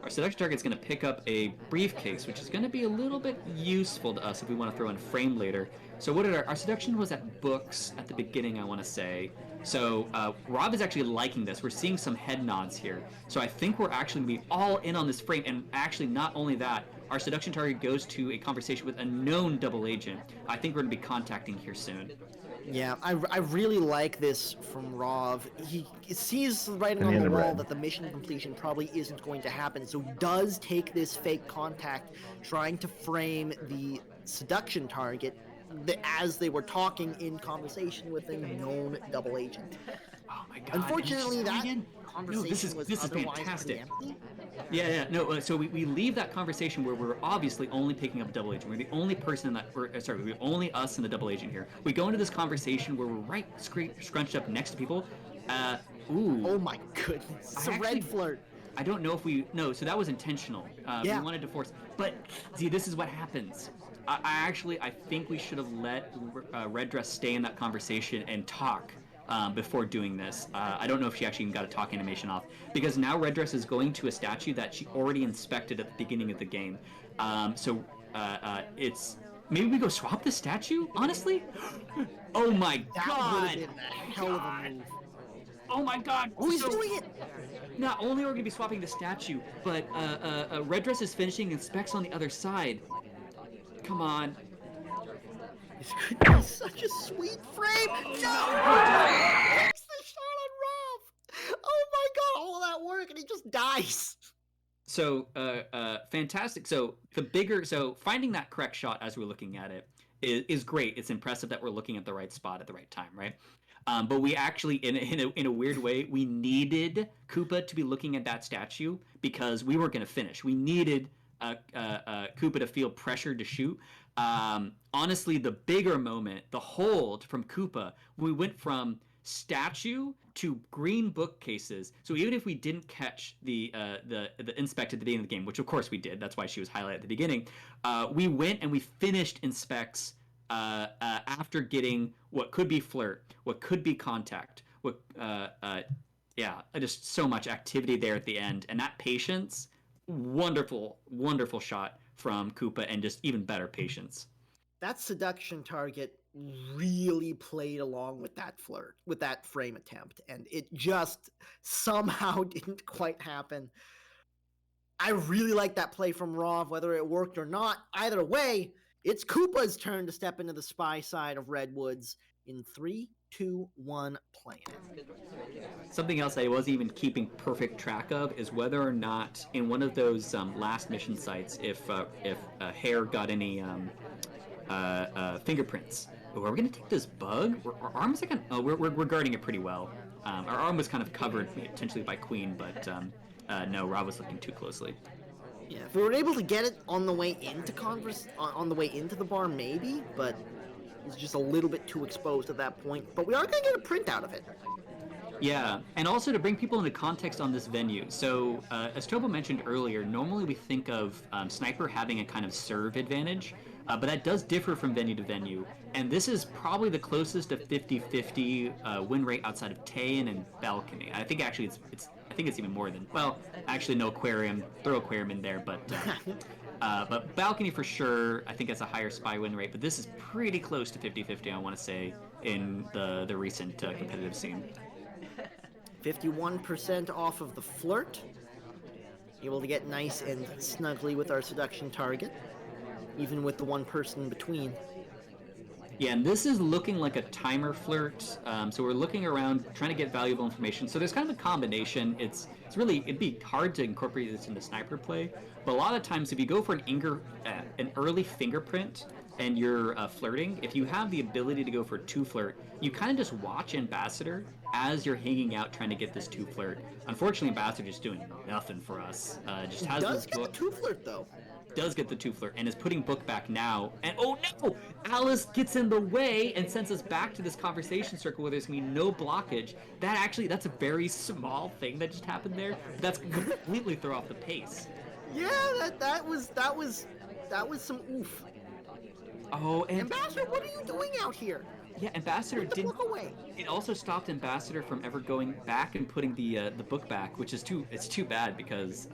our seduction target's going to pick up a briefcase, which is going to be a little bit useful to us if we want to throw in frame later. So what did our seduction was at books at the beginning, I want to say. So Rob is actually liking this. We're seeing some head nods here. So I think we're actually going to be all in on this frame. And actually, not only that, our seduction target goes to a conversation with a known double agent. I think we're going to be contacting here soon. Yeah, I really like this from Rov. He sees writing on the wall that the mission completion probably isn't going to happen, so does take this fake contact, trying to frame the seduction target as they were talking in conversation with a known double agent. Oh my god. Unfortunately, that conversation was this is otherwise fantastic. pretty empty. Yeah. No, so we leave that conversation where we're obviously only picking up double agent. We're the only person in that, we're only us and the double agent here. We go into this conversation where we're scrunched up next to people. Oh my goodness. It's a red flirt. I don't know if so that was intentional. We wanted to force, but see, this is what happens. I think we should have let Red Dress stay in that conversation and talk before doing this. I don't know if she actually even got a talk animation off, because now Red Dress is going to a statue that she already inspected at the beginning of the game. It's maybe we go swap the statue. Honestly, oh my that god! Would have been a hell of a move. Oh my god! Oh, he's doing it! Not only are we going to be swapping the statue, but Red Dress is finishing inspects on the other side. Come on. This could be such a sweet frame. No! He takes the shot on Rob. Oh my god, all that work and he just dies. So, fantastic. So finding that correct shot as we're looking at it is great. It's impressive that we're looking at the right spot at the right time, right? But we actually, in a weird way, we needed Koopa to be looking at that statue because we weren't going to finish. We needed Koopa to feel pressured to shoot. Honestly, the bigger moment, the hold from Koopa, we went from statue to green bookcases. So even if we didn't catch the inspect at the beginning of the game, which of course we did, that's why she was highlighted at the beginning, we went and we finished inspects after getting what could be flirt, what could be contact, just so much activity there at the end, and that patience. Wonderful shot from Koopa, and just even better patience. That seduction target really played along with that flirt, with that frame attempt, and it just somehow didn't quite happen. I really like that play from Rov, whether it worked or not. Either way, it's Koopa's turn to step into the spy side of Redwoods in 3, 2, 1, playing it. Something else I wasn't even keeping perfect track of is whether or not in one of those last mission sites, if Hare got any fingerprints. Are we gonna take this bug? Our arms are kind of, we're guarding it pretty well. Our arm was kind of covered potentially by Queen, but no, Rob was looking too closely. Yeah, if we were able to get it on the way into on the way into the bar, maybe, but it's just a little bit too exposed at that point. But we are going to get a print out of it. Yeah, and also to bring people into context on this venue. So, as Tobo mentioned earlier, normally we think of Sniper having a kind of serve advantage, but that does differ from venue to venue. And this is probably the closest to 50-50 win rate outside of Taein and Balcony. I think actually it's even more than, well, actually no Aquarium, throw Aquarium in there, but Balcony for sure, I think has a higher spy win rate, but this is pretty close to 50-50, I want to say, in the recent competitive scene. 51% off of the flirt. Able to get nice and snugly with our seduction target, even with the one person in between. Yeah, and this is looking like a timer flirt. So we're looking around, trying to get valuable information. So there's kind of a combination. It'd be hard to incorporate this into Sniper play, but a lot of times if you go for an early fingerprint and you're flirting, if you have the ability to go for 2 flirt, you kind of just watch Ambassador as you're hanging out trying to get this 2 flirt. Unfortunately, Ambassador just doing nothing for us. Just has does this book. Get the 2 flirt though. Does get the 2 flirt and is putting book back now, and oh no, Alice gets in the way and sends us back to this conversation circle where there's gonna be no blockage. That's a very small thing that just happened there. That's completely throw off the pace. Yeah, that was some oof. Oh, and Ambassador, what are you doing out here? Yeah, Ambassador Put the didn't. book away. It also stopped Ambassador from ever going back and putting the book back, which is too bad because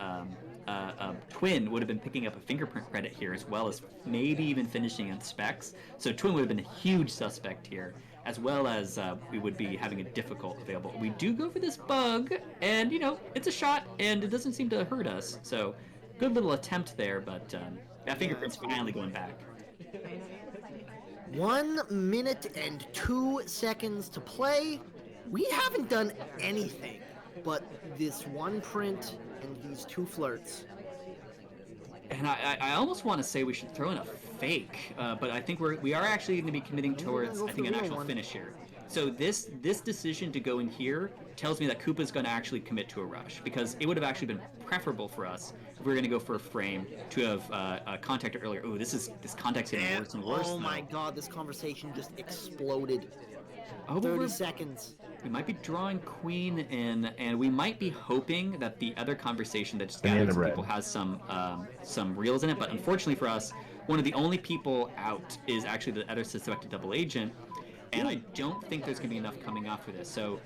Twin would have been picking up a fingerprint credit here, as well as maybe even finishing on specs. So Twin would have been a huge suspect here, as well as we would be having a difficult available. We do go for this bug, and it's a shot, and it doesn't seem to hurt us. So good little attempt there, but that fingerprint's finally going back. 1 minute and 2 seconds to play. We haven't done anything but this one print and these 2 flirts. And I almost want to say we should throw in a fake, but I think we are actually going to be committing towards an actual finish here. So this decision to go in here tells me that Koopa's going to actually commit to a rush, because it would have actually been preferable for us if we were going to go for a frame to have contacted earlier. Ooh, this contact's getting worse and worse. Oh my god, this conversation just exploded. Oh, 30 seconds. We might be drawing queen in, and we might be hoping that the other conversation that just gathered some people has some reels in it. But unfortunately for us, one of the only people out is actually the other suspected double agent, and I don't think there's going to be enough coming off for this. So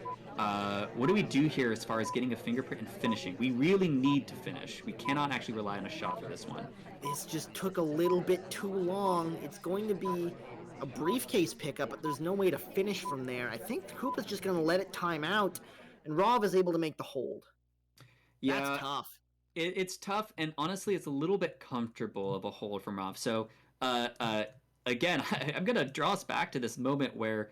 what do we do here as far as getting a fingerprint and finishing? We really need to finish. We cannot actually rely on a shot for this one. This just took a little bit too long. It's going to be a briefcase pickup, but there's no way to finish from there. I think Koopa's just going to let it time out, and Rov is able to make the hold. Yeah, that's tough. It's tough, and honestly, it's a little bit comfortable of a hold from Rov. So, again, I'm going to draw us back to this moment where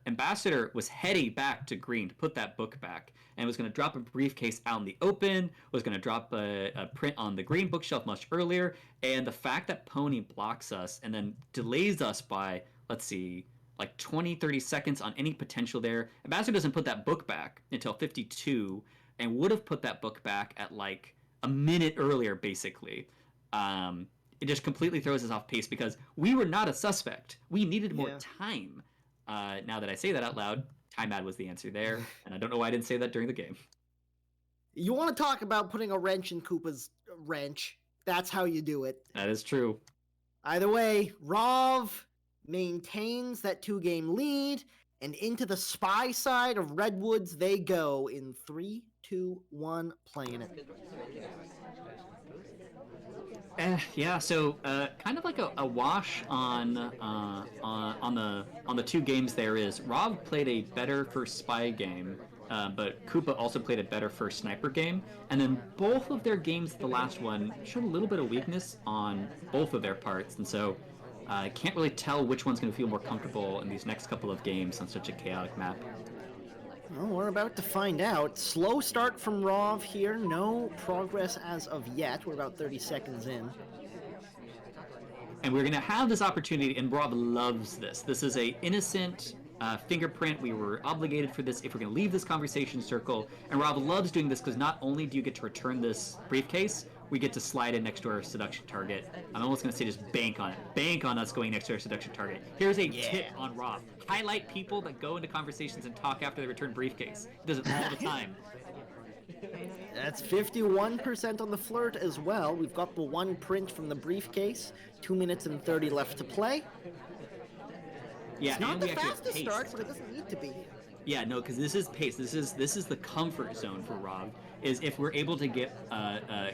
Ambassador was heading back to green to put that book back, and was going to drop a briefcase out in the open, was going to drop a print on the green bookshelf much earlier, and the fact that Pony blocks us and then delays us by, let's see, like 20-30 seconds on any potential there. Ambassador doesn't put that book back until 52, and would have put that book back at like a minute earlier, basically. It just completely throws us off pace, because we were not a suspect. We needed more time. Now that I say that out loud, time ad was the answer there, and I don't know why I didn't say that during the game. You want to talk about putting a wrench in Koopa's wrench. That's how you do it. That is true. Either way, Rov maintains that 2-game lead, and into the spy side of Redwoods they go in 3, 2, 1, playing it. Yeah, so kind of like a wash on the 2 games there is. Rob played a better first spy game, but Koopa also played a better first sniper game, and then both of their games, the last one, showed a little bit of weakness on both of their parts, and so I can't really tell which one's going to feel more comfortable in these next couple of games on such a chaotic map. Well, we're about to find out. Slow start from Rov here. No progress as of yet. We're about 30 seconds in. And we're going to have this opportunity, and Rob loves this. This is a innocent fingerprint. We were obligated for this if we're going to leave this conversation circle. And Rob loves doing this because not only do you get to return this briefcase, we get to slide in next to our seduction target. I'm almost going to say just bank on it. Bank on us going next to our seduction target. Here's a tip on Rob. Highlight people that go into conversations and talk after they return briefcase. He does it all the time. That's 51% on the flirt as well. We've got the 1 print from the briefcase. 2 minutes and 30 left to play. Yeah, it's not the fastest start, but it doesn't need to be. Yeah, no, because this is pace. This is the comfort zone for Rob. Is if we're able to get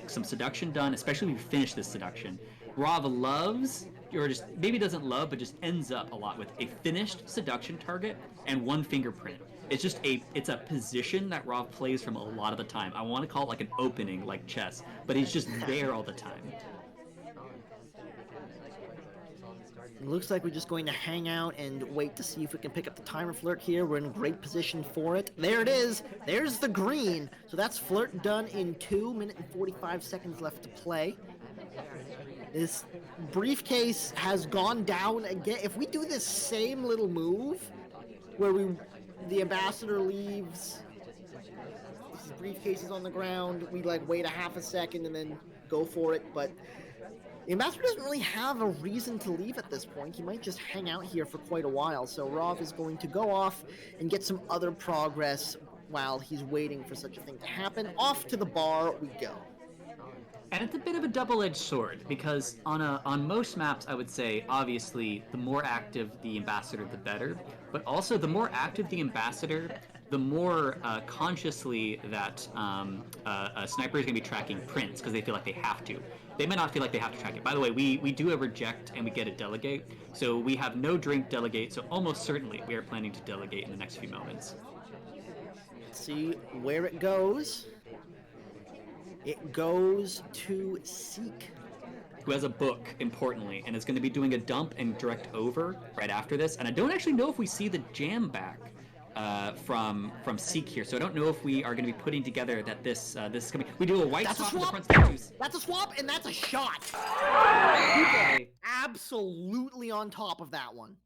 some seduction done, especially if we finish this seduction. Rob loves, or just maybe doesn't love, but just ends up a lot with a finished seduction target and 1 fingerprint. It's just it's a position that Rob plays from a lot of the time. I want to call it like an opening, like chess, but he's just there all the time. It looks like we're just going to hang out and wait to see if we can pick up the timer flirt here. We're in great position for it. There it is. There's the green. So that's flirt done in 2 minutes and 45 seconds left to play. This briefcase has gone down again. If we do this same little move where the ambassador leaves, his briefcase is on the ground, we like wait a half a second and then go for it, but the ambassador doesn't really have a reason to leave at this point. He might just hang out here for quite a while. So Rov is going to go off and get some other progress while he's waiting for such a thing to happen. Off to the bar we go. And it's a bit of a double-edged sword, because on most maps, I would say, obviously, the more active the ambassador, the better. But also, the more active the ambassador, the more consciously that a sniper is going to be tracking prints because they feel like they have to. They may not feel like they have to track it. By the way, we do a reject and we get a delegate. So we have no drink delegate. So almost certainly we are planning to delegate in the next few moments. Let's see where it goes. It goes to Seek. Who has a book, importantly, and is going to be doing a dump and direct over right after this. And I don't actually know if we see the jam back from Seek here, so I don't know if we are going to be putting together that this is coming. We do a white swap of the front statues. That's a swap, and that's a shot. Okay. Absolutely on top of that one.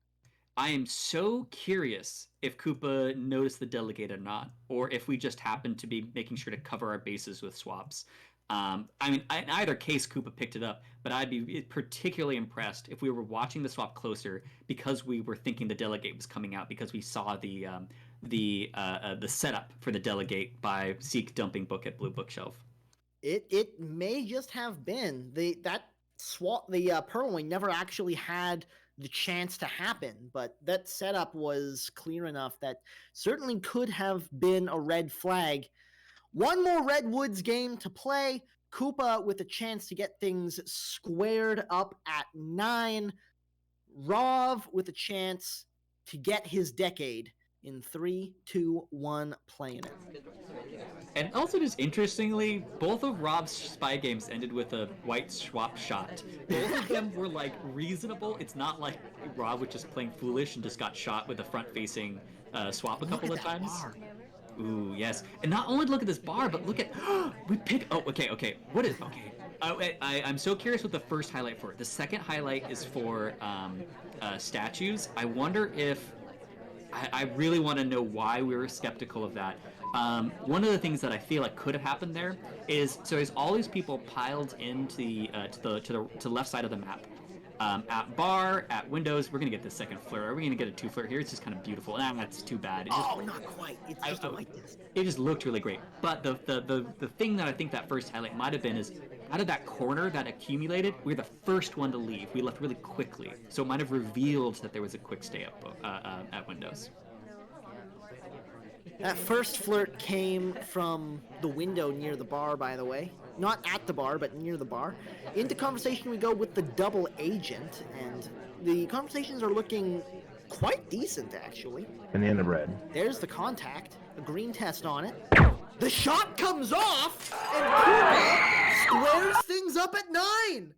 I am so curious if Koopa noticed the delegate or not, or if we just happened to be making sure to cover our bases with swaps. I mean, in either case, Koopa picked it up, but I'd be particularly impressed if we were watching the swap closer because we were thinking the delegate was coming out because we saw the setup for the delegate by Seek dumping book at blue bookshelf. It may just have been that swap. The Purloin never actually had the chance to happen, but that setup was clear enough that certainly could have been a red flag. One more Redwoods game to play. Koopa with a chance to get things squared up at 9. Rav with a chance to get his decade in 3, 2, 1, playing it. And also, just interestingly, both of Rob's spy games ended with a white swap shot. Both of them were like reasonable. It's not like Rob was just playing foolish and just got shot with a front-facing swap a couple of times. Bar. Ooh, yes. And not only look at this bar, but look at we pick. Oh, okay. What is okay? I'm so curious what the first highlight for. The second highlight is for statues. I wonder if I really want to know why we were skeptical of that. One of the things that I feel like could have happened there is there's all these people piled into to the left side of the map. At bar, at windows, we're gonna get the second flare. Are we gonna get a 2 flare here? It's just kind of beautiful. Nah, that's too bad. Not quite. It's just a whiteness. It just looked really great. But the thing that I think that first highlight might have been is out of that corner that accumulated, we were the first one to leave. We left really quickly, so it might have revealed that there was a quick stay up at windows. That first flirt came from the window near the bar, by the way. Not at the bar, but near the bar. Into conversation we go with the double agent, and the conversations are looking quite decent, actually. And the end of red. There's the contact, a green test on it. The shot comes off, and Koopa squares things up at 9!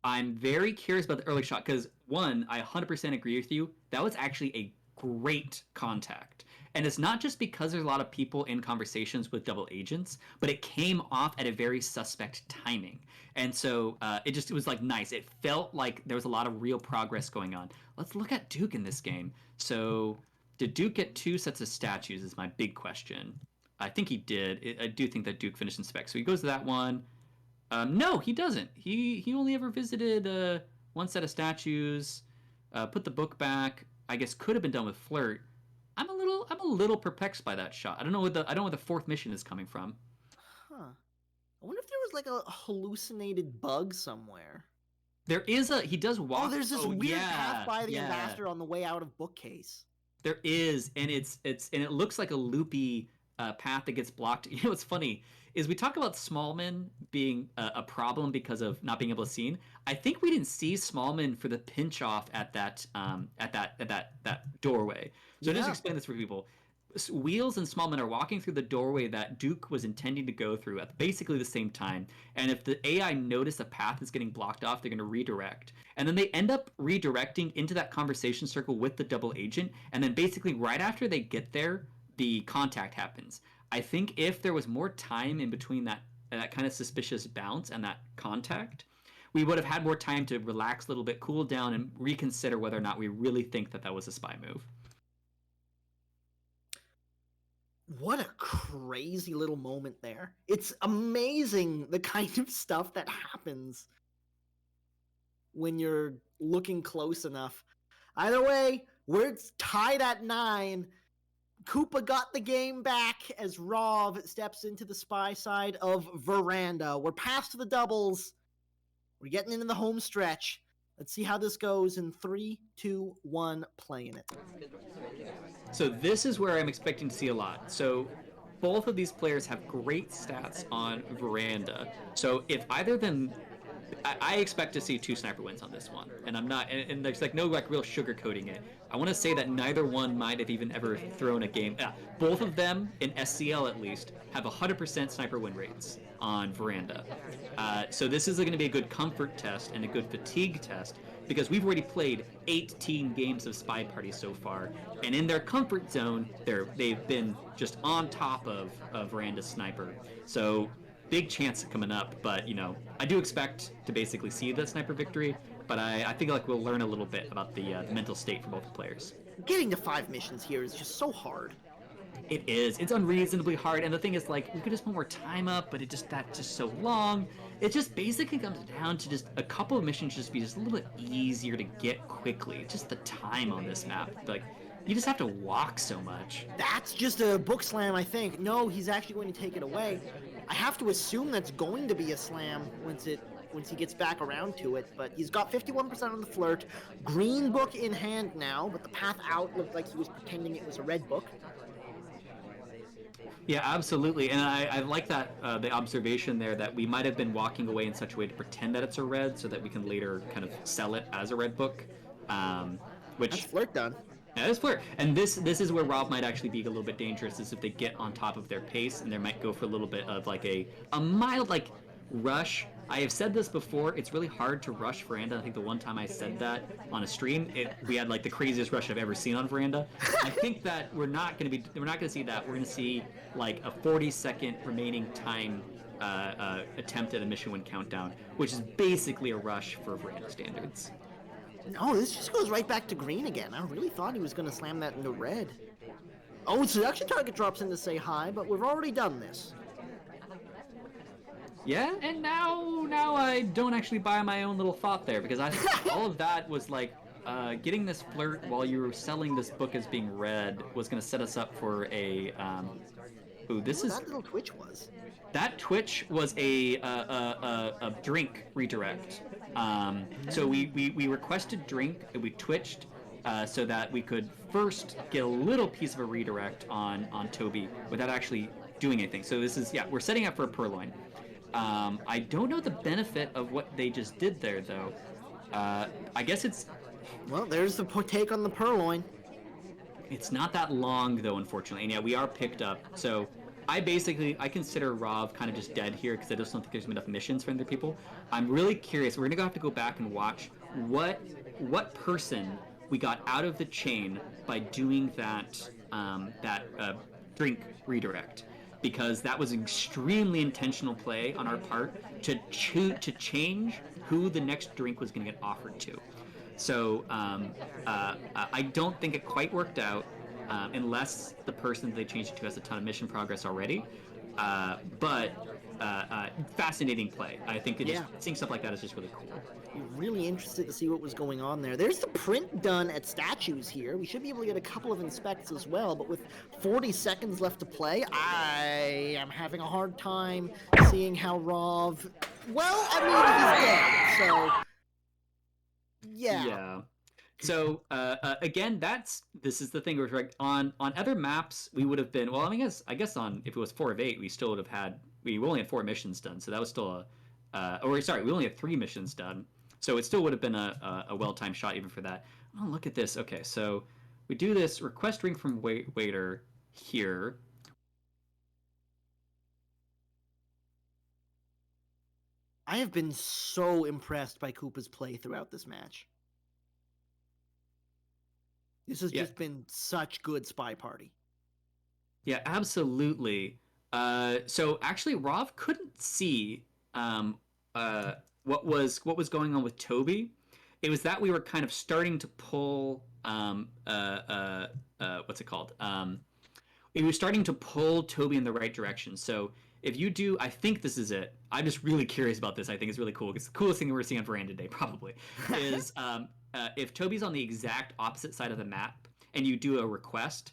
I'm very curious about the early shot, because, one, I 100% agree with you. That was actually a great contact. And it's not just because there's a lot of people in conversations with double agents, but it came off at a very suspect timing. And so it was like nice. It felt like there was a lot of real progress going on. Let's look at Duke in this game. So did Duke get 2 sets of statues is my big question. I think he did. I do think that Duke finished in spec. So he goes to that one. No, he doesn't. He only ever visited 1 set of statues, put the book back. I guess could have been done with flirt. I'm a little perplexed by that shot. I don't know where the 4th mission is coming from. Huh. I wonder if there was like a hallucinated bug somewhere. He does walk. Oh, there's this weird path by the ambassador on the way out of bookcase. There is, and it looks like a loopy path that gets blocked. You know what's funny is we talk about Smallman being a problem because of not being able to see. I think we didn't see Smallman for the pinch off at that doorway. So just explain this for people. Wheels and Smallman are walking through the doorway that Duke was intending to go through at basically the same time. And if the AI notice a path is getting blocked off, they're going to redirect. And then they end up redirecting into that conversation circle with the double agent. And then basically right after they get there, the contact happens. I think if there was more time in between that kind of suspicious bounce and that contact, we would have had more time to relax a little bit, cool down, and reconsider whether or not we really think that was a spy move. What a crazy little moment there. It's amazing the kind of stuff that happens when you're looking close enough. Either way, we're tied at 9. Koopa got the game back as Rav steps into the spy side of Veranda. We're past the doubles. We're getting into the home stretch. Let's see how this goes in 3, 2, 1, playing it. So this is where I'm expecting to see a lot. So both of these players have great stats on Veranda. So if either of them, I expect to see 2 sniper wins on this one, and I'm not, and there's like no like real sugarcoating it. I want to say that neither one might have even ever thrown a game. Both of them in SCL at least have 100% sniper win rates on Veranda. So this is going to be a good comfort test and a good fatigue test because we've already played 18 games of SpyParty so far, and in their comfort zone, they've been just on top of Veranda sniper. So big chance coming up, but I do expect to basically see the sniper victory. But I think like we'll learn a little bit about the mental state for both players. Getting to 5 missions here is just so hard. It is. It's unreasonably hard, and the thing is, like, we could just put more time up, but that's just so long. It just basically comes down to just a couple of missions just be just a little bit easier to get quickly. Just the time on this map, like, you just have to walk so much. That's just a book slam, I think. No, he's actually going to take it away. I have to assume that's going to be a slam once he gets back around to it, but he's got 51% on the flirt. Green book in hand now, but the path out looked like he was pretending it was a red book. Yeah, absolutely, and I like that the observation there that we might have been walking away in such a way to pretend that it's a red, so that we can later kind of sell it as a red book. Which that's flirt done. Yeah, that's flirt, and this is where Rob might actually be a little bit dangerous, is if they get on top of their pace, and they might go for a little bit of like a mild like rush. I have said this before. It's really hard to rush Veranda. I think the one time I said that on a stream, we had like the craziest rush I've ever seen on Veranda. I think that we're not going to see that. We're going to see like a 40-second remaining time attempt at a mission win countdown, which is basically a rush for Veranda standards. No, this just goes right back to green again. I really thought he was going to slam that into red. Oh, seduction target drops in to say hi, but we've already done this. Yeah, and now I don't actually buy my own little thought there, because I think all of that was like getting this flirt while you were selling this book as being read was going to set us up for a that little twitch was. That twitch was a drink redirect. So we requested drink and we twitched so that we could first get a little piece of a redirect on Toby without actually doing anything. So this is we're setting up for a purloin. I don't know the benefit of what they just did there, though. I guess it's... Well, there's the take on the purloin. It's not that long, though, unfortunately. And yeah, we are picked up. So I consider Rav kind of just dead here because I just don't think there's enough missions for other people. I'm really curious. We're going to have to go back and watch what person we got out of the chain by doing that drink redirect. Because that was an extremely intentional play on our part to change who the next drink was going to get offered to. So I don't think it quite worked out unless the person that they changed it to has a ton of mission progress already. But fascinating play. I think seeing stuff like that is just really cool. Really interested to see what was going on there. There's the print done at statues here. We should be able to get a couple of inspects as well, but with 40 seconds left to play, I am having a hard time seeing how Rov... Well, I mean, he's dead, so... Yeah. So, again, this is the thing where like, on other maps, we would have been... Well, I guess on if it was 4 of 8, we still would have had... We only had 4 missions done, so that was still we only had 3 missions done. So it still would have been a well-timed shot even for that. Oh, look at this. Okay, so we do this request ring from waiter here. I have been so impressed by Koopa's play throughout this match. This has just been such good SpyParty. Yeah, absolutely. So actually, Rov couldn't see what was going on with Toby. It was that we were kind of starting to pull what's it called? We were starting to pull Toby in the right direction. So if you do, I think this is it. I'm just really curious about this. I think it's really cool. It's the coolest thing we're seeing on Veranda Day, probably, is if Toby's on the exact opposite side of the map and you do a request,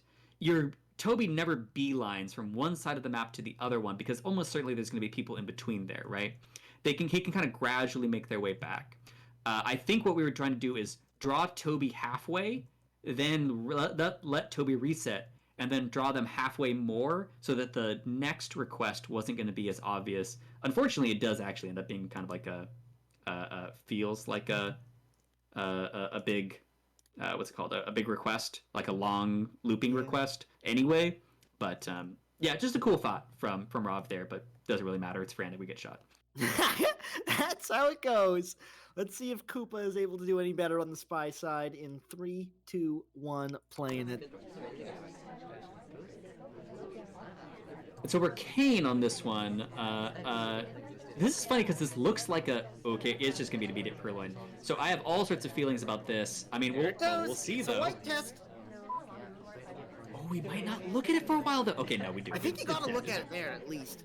Toby never beelines from one side of the map to the other one because almost certainly there's going to be people in between there, right? He can kind of gradually make their way back. I think what we were trying to do is draw Toby halfway, then let Toby reset, and then draw them halfway more so that the next request wasn't going to be as obvious. Unfortunately, it does actually end up being kind of like feels like a big what's it called, a big request, like a long looping request anyway. But yeah, just a cool thought from Rob there, but doesn't really matter. It's Veranda, we get shot. That's how it goes. Let's see if Koopa is able to do any better on the spy side in 3, 2, 1, playing it. So we're Kane on this one. This is funny because this looks like okay, it's just gonna be an immediate purloin. So I have all sorts of feelings about this. I mean, we'll see it's though. A white test. Oh, we might not look at it for a while though. Okay, no, we do. I think you gotta look at it there at least.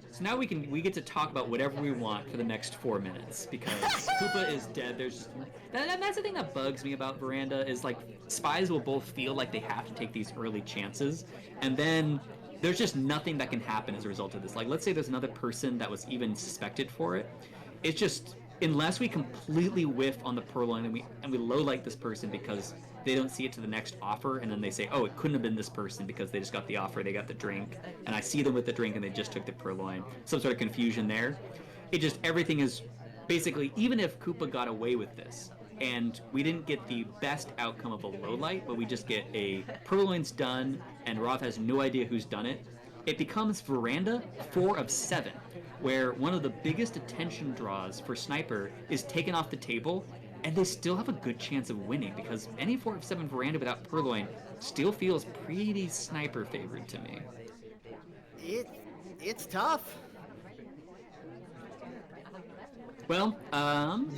So now we get to talk about whatever we want for the next 4 minutes because Koopa is dead. There's just, that's the thing that bugs me about Veranda is like spies will both feel like they have to take these early chances, and then there's just nothing that can happen as a result of this. Like, let's say there's another person that was even suspected for it. It's just unless we completely whiff on the purloin and we low light this person because they don't see it to the next offer, and then they say, oh, it couldn't have been this person because they just got the offer, they got the drink, and I see them with the drink and they just took the purloin. Some sort of confusion there. It just, everything is basically, even if Koopa got away with this, and we didn't get the best outcome of a low light, but we just get a purloin's done, and Roth has no idea who's done it, it becomes Veranda 4 of 7, where one of the biggest attention draws for Sniper is taken off the table, and they still have a good chance of winning because any 4 of 7 Veranda without purloin still feels pretty Sniper favored to me. It's tough. Well,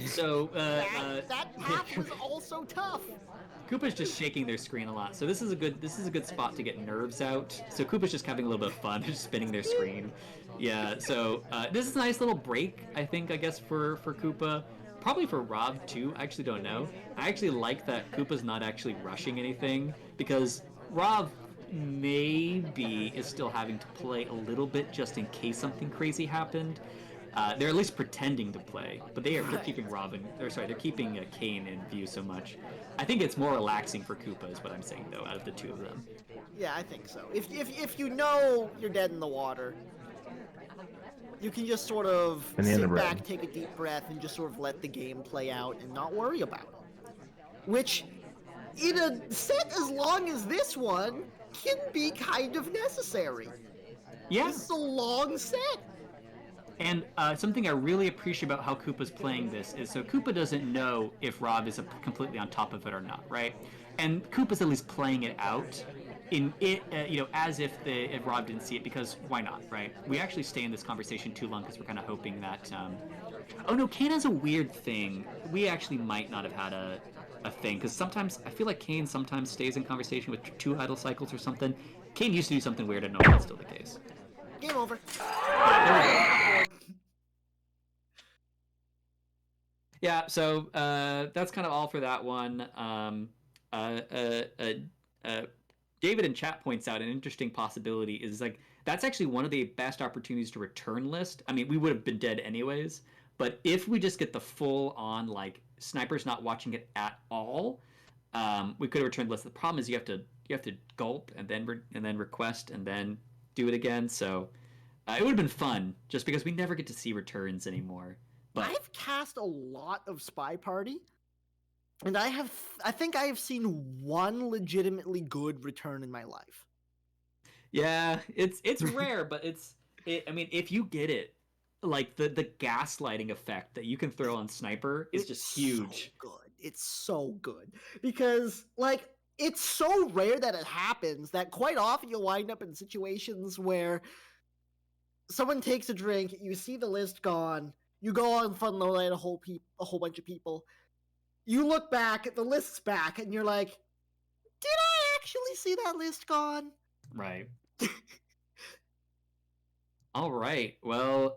so that path was also tough. Koopa's just shaking their screen a lot, so this is a good spot to get nerves out. So Koopa's just having a little bit of fun, just spinning their screen. Yeah, so this is a nice little break, I guess, for Koopa. Probably for Rob too, I actually don't know. I actually like that Koopa's not actually rushing anything, because Rob maybe is still having to play a little bit just in case something crazy happened. They're at least pretending to play, but they're keeping they're keeping Kane in view so much. I think it's more relaxing for Koopa is what I'm saying though, out of the two of them. Yeah, I think so. If you know you're dead in the water, you can just sort of sit back, take a deep breath, and just sort of let the game play out and not worry about it. Which, in a set as long as this one, can be kind of necessary. Yeah. This is a long set. And something I really appreciate about how Koopa's playing this is so Koopa doesn't know if Rob is completely on top of it or not, right? And Koopa's at least playing it out in it, as if Rob didn't see it, because why not, right? We actually stay in this conversation too long because we're kind of hoping that. Oh no, Kane has a weird thing. We actually might not have had a thing because sometimes I feel like Kane sometimes stays in conversation with 2 idle cycles or something. Kane used to do something weird. I don't know if that's still the case. Game over. Yeah, so that's kind of all for that one. David in chat points out an interesting possibility is like that's actually one of the best opportunities to return list. I mean, we would have been dead anyways, but if we just get the full on like Sniper's not watching it at all, we could have returned list. The problem is you have to gulp and then request and then do it again. So it would have been fun just because we never get to see returns anymore. But I've cast a lot of SpyParty, and I think I have seen one legitimately good return in my life. Yeah, it's rare, but I mean, if you get it, like the gaslighting effect that you can throw on Sniper is just huge. So good. It's so good because like it's so rare that it happens that quite often you'll wind up in situations where someone takes a drink, you see the list gone. You go on fun low light a whole bunch of people. You look back, the list's back, and you're like, did I actually see that list gone? Right. All right. Well,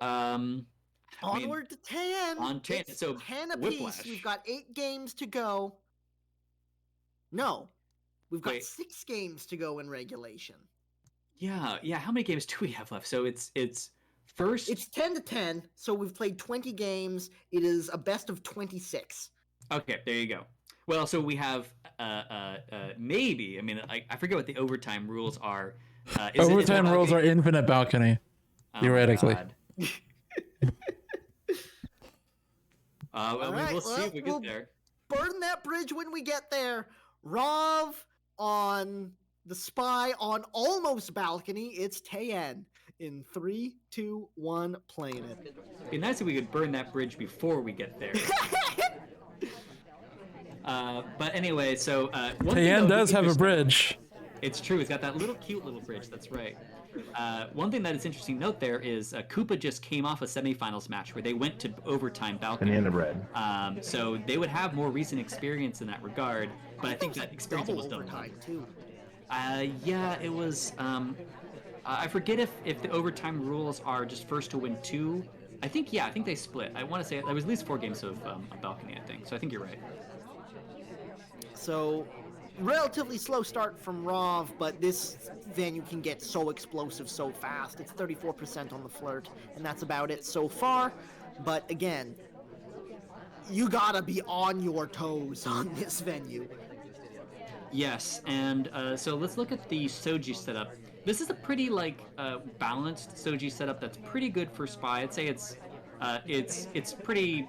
onward to 10. On 10. So 10 apiece. Whiplash. We've got 8 games to go. No, we've got 6 games to go in regulation. Yeah. How many games do we have left? So it's First, It's 10-10, so we've played 20 games. It is a best of 26. okay, there you go. Well, so we have maybe. I mean, I forget what the overtime rules are. Overtime rules are infinite balcony, theoretically. Well, we'll see if we get there. Burn that bridge when we get there. Rav on the Spy on almost balcony. It's Tayen in 3, 2, 1, playing it. It'd be nice if we could burn that bridge before we get there. But anyway, so Tayen does have a bridge. It's true. It's got that cute little bridge. That's right. One thing that is interesting to note there is Koopa just came off a semifinals match where they went to overtime balcony. And in the red. So they would have more recent experience in that regard. But I think that experience was done overtime too. Yeah, it was. I forget if the overtime rules are just first to win 2. I think they split. I want to say there was at least 4 games of balcony. I think so. I think you're right. So, relatively slow start from Rav, but this venue can get so explosive so fast. It's 34% on the flirt, and that's about it so far. But again, you gotta be on your toes on this venue. Yes, and so let's look at the Soji setup. This is a pretty balanced Soji setup that's pretty good for Spy. I'd say it's pretty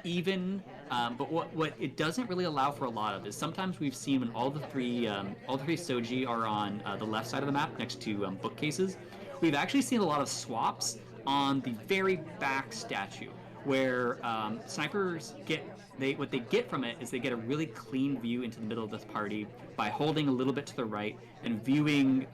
even. But what it doesn't really allow for a lot of is sometimes we've seen when all the three Soji are on the left side of the map next to bookcases, we've actually seen a lot of swaps on the very back statue where snipers what they get from it is they get a really clean view into the middle of this party by holding a little bit to the right and viewing,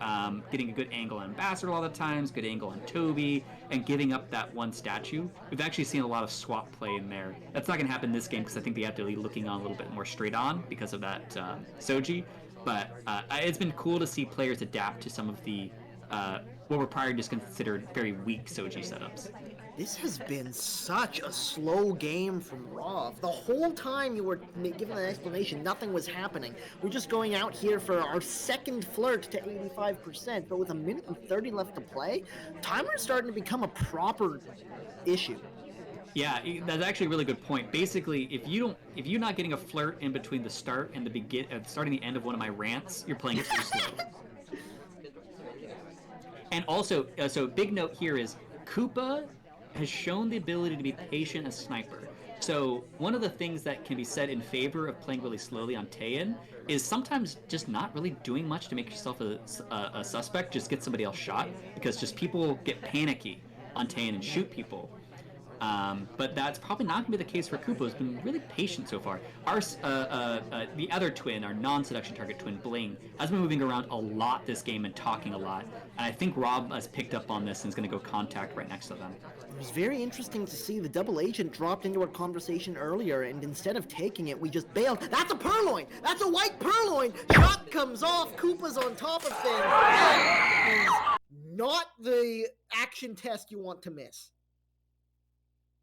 getting a good angle on Ambassador a lot of the times, good angle on Toby, and giving up that one statue. We've actually seen a lot of swap play in there. That's not going to happen this game because I think they have to be looking on a little bit more straight on because of that Soji. But it's been cool to see players adapt to some of the what were prior just considered very weak Soji setups. This has been such a slow game from Rav. The whole time you were giving an explanation, nothing was happening. We're just going out here for our second flirt to 85%, but with 1 minute and 30 left to play, timer's starting to become a proper issue. Yeah, that's actually a really good point. Basically, if you're not getting a flirt in between the start and the start and the end of one of my rants, you're playing too slow. And also, so big note here is Koopa has shown the ability to be patient as Sniper. So one of the things that can be said in favor of playing really slowly on Tayen is sometimes just not really doing much to make yourself a suspect, just get somebody else shot, because just people get panicky on Tayen and shoot people. But that's probably not going to be the case for Koopa, who's been really patient so far. Our the other twin, our non-seduction target twin, Bling, has been moving around a lot this game and talking a lot. And I think Rob has picked up on this and is going to go contact right next to them. It was very interesting to see the double agent dropped into our conversation earlier, and instead of taking it, we just bailed. That's a purloin! That's a white purloin! Shot comes off, Koopa's on top of things. That is not the action test you want to miss.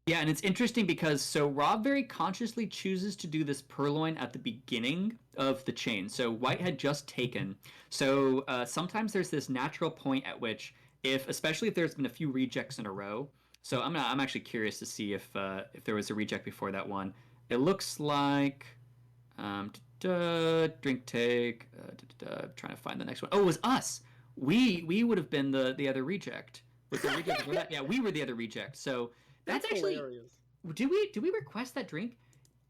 Yeah, and it's interesting because Rob very consciously chooses to do this purloin at the beginning of the chain. So White had just taken. So sometimes there's this natural point at which, especially if there's been a few rejects in a row. So I'm actually curious to see if there was a reject before that one. It looks like drink take. Trying to find the next one. Oh, it was us. We would have been the other reject. Was the reject before that? Yeah, we were the other reject. So. That's actually hilarious. Do we request that drink?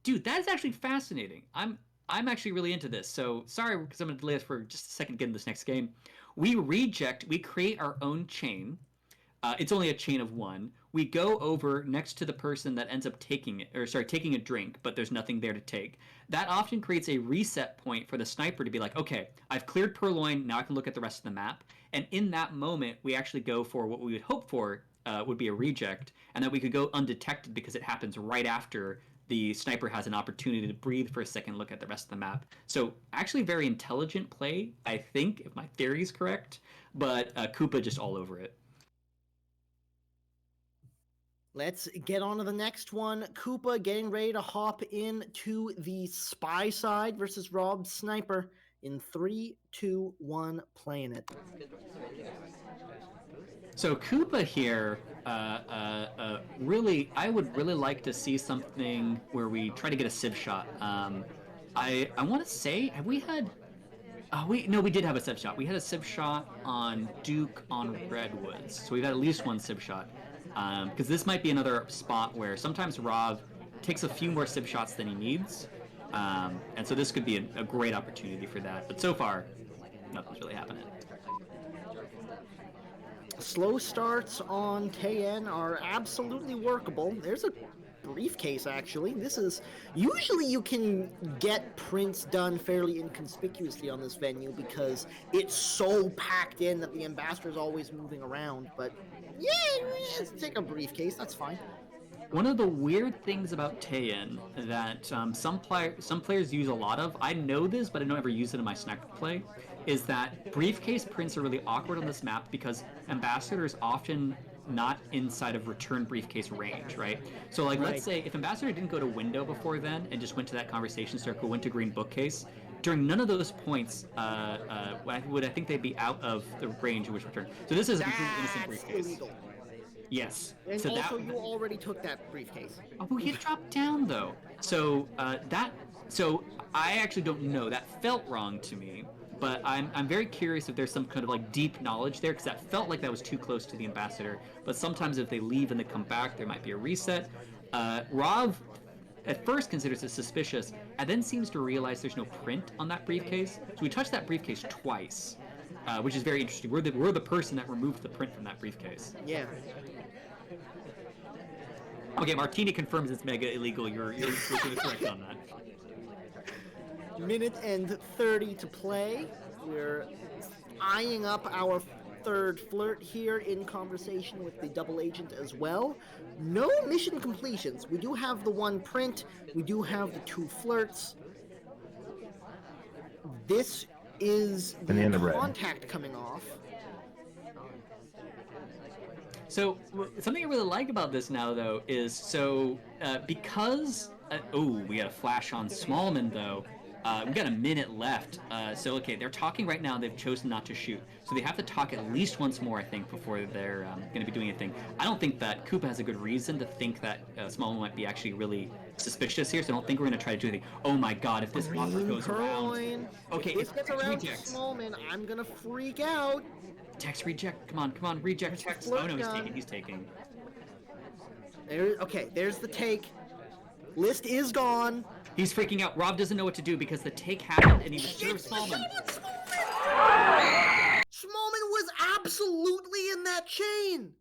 Dude, that is actually fascinating. I'm actually really into this. So sorry because I'm gonna delay this for just a second to get into this next game. We create our own chain. It's only a chain of 1. We go over next to the person that ends up taking a drink, but there's nothing there to take. That often creates a reset point for the sniper to be like, okay, I've cleared Purloin, now I can look at the rest of the map. And in that moment, we actually go for what we would hope for would be a reject, and that we could go undetected because it happens right after the sniper has an opportunity to breathe for a second, look at the rest of the map. So actually very intelligent play, I think, if my theory is correct, but Koopa just all over it. Let's get on to the next one. Koopa getting ready to hop into the Spy side versus Rob Sniper in 3, 2, 1, playing it. So Koopa here, Really, I would really like to see something where we try to get a civ shot. I want to say, have we had? We did have a civ shot. We had a civ shot on Duke on Redwoods, so we've had at least one civ shot. Because this might be another spot where sometimes Rav takes a few more civ shots than he needs, and so this could be a great opportunity for that. But so far, nothing's really happening. Slow starts on KN are absolutely workable. There's a briefcase, actually. This is... Usually you can get prints done fairly inconspicuously on this venue because it's so packed in that the ambassador's always moving around. But yeah, let's take a briefcase. That's fine. One of the weird things about Taeyin that some players use a lot of, I know this, but I don't ever use it in my sniper play, is that briefcase prints are really awkward on this map because Ambassador is often not inside of return briefcase range, right? So like, let's say if Ambassador didn't go to window before then and just went to that conversation circle, went to green bookcase, during none of those points I think they'd be out of the range in which return. So this is a completely innocent briefcase. Illegal. Yes. And so also, that, you already took that briefcase. Oh, but he dropped down though. So so I actually don't know. That felt wrong to me. But I'm very curious if there's some kind of like deep knowledge there, because that felt like that was too close to the ambassador. But sometimes if they leave and they come back, there might be a reset. Rav at first considers it suspicious, and then seems to realize there's no print on that briefcase. So we touched that briefcase twice, which is very interesting. We're the person that removed the print from that briefcase. Yeah. Okay, Martini confirms it's mega illegal. You're correct on that. Minute and 30 to play. We're eyeing up our third flirt here in conversation with the double agent as well. No mission completions. We do have the one print. We do have the two flirts. This is the contact coming off. So something I really like about this now, though, is because we got a flash on Smallman though. We got a minute left. So okay, they're talking right now. They've chosen not to shoot, so they have to talk at least once more, I think, before they're going to be doing anything. I don't think that Koopa has a good reason to think that Smallman might be actually really suspicious here. So I don't think we're going to try to do anything. Oh my God, if this offer goes around, okay, if this gets around to rejects. Smallman, I'm gonna freak out. Text reject. Come on, reject text. Oh no, he's taking. There's the take. List is gone. He's freaking out. Rob doesn't know what to do because the take happened and he was sure of Smallman. Smallman was absolutely in that chain.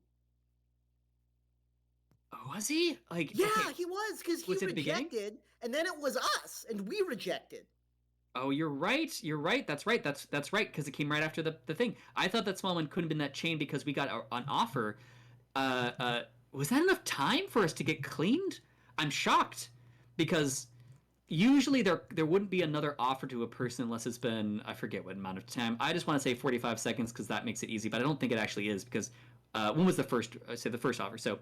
Oh, was he? Yeah, he was, because he rejected, and then it was us, and we rejected. Oh, you're right. That's right, because it came right after the thing. I thought that Smallman couldn't have been that chain because we got an offer. Was that enough time for us to get cleaned? I'm shocked, because usually there wouldn't be another offer to a person unless it's been, I forget what amount of time. I just want to say 45 seconds because that makes it easy, but I don't think it actually is, because when was the first offer? So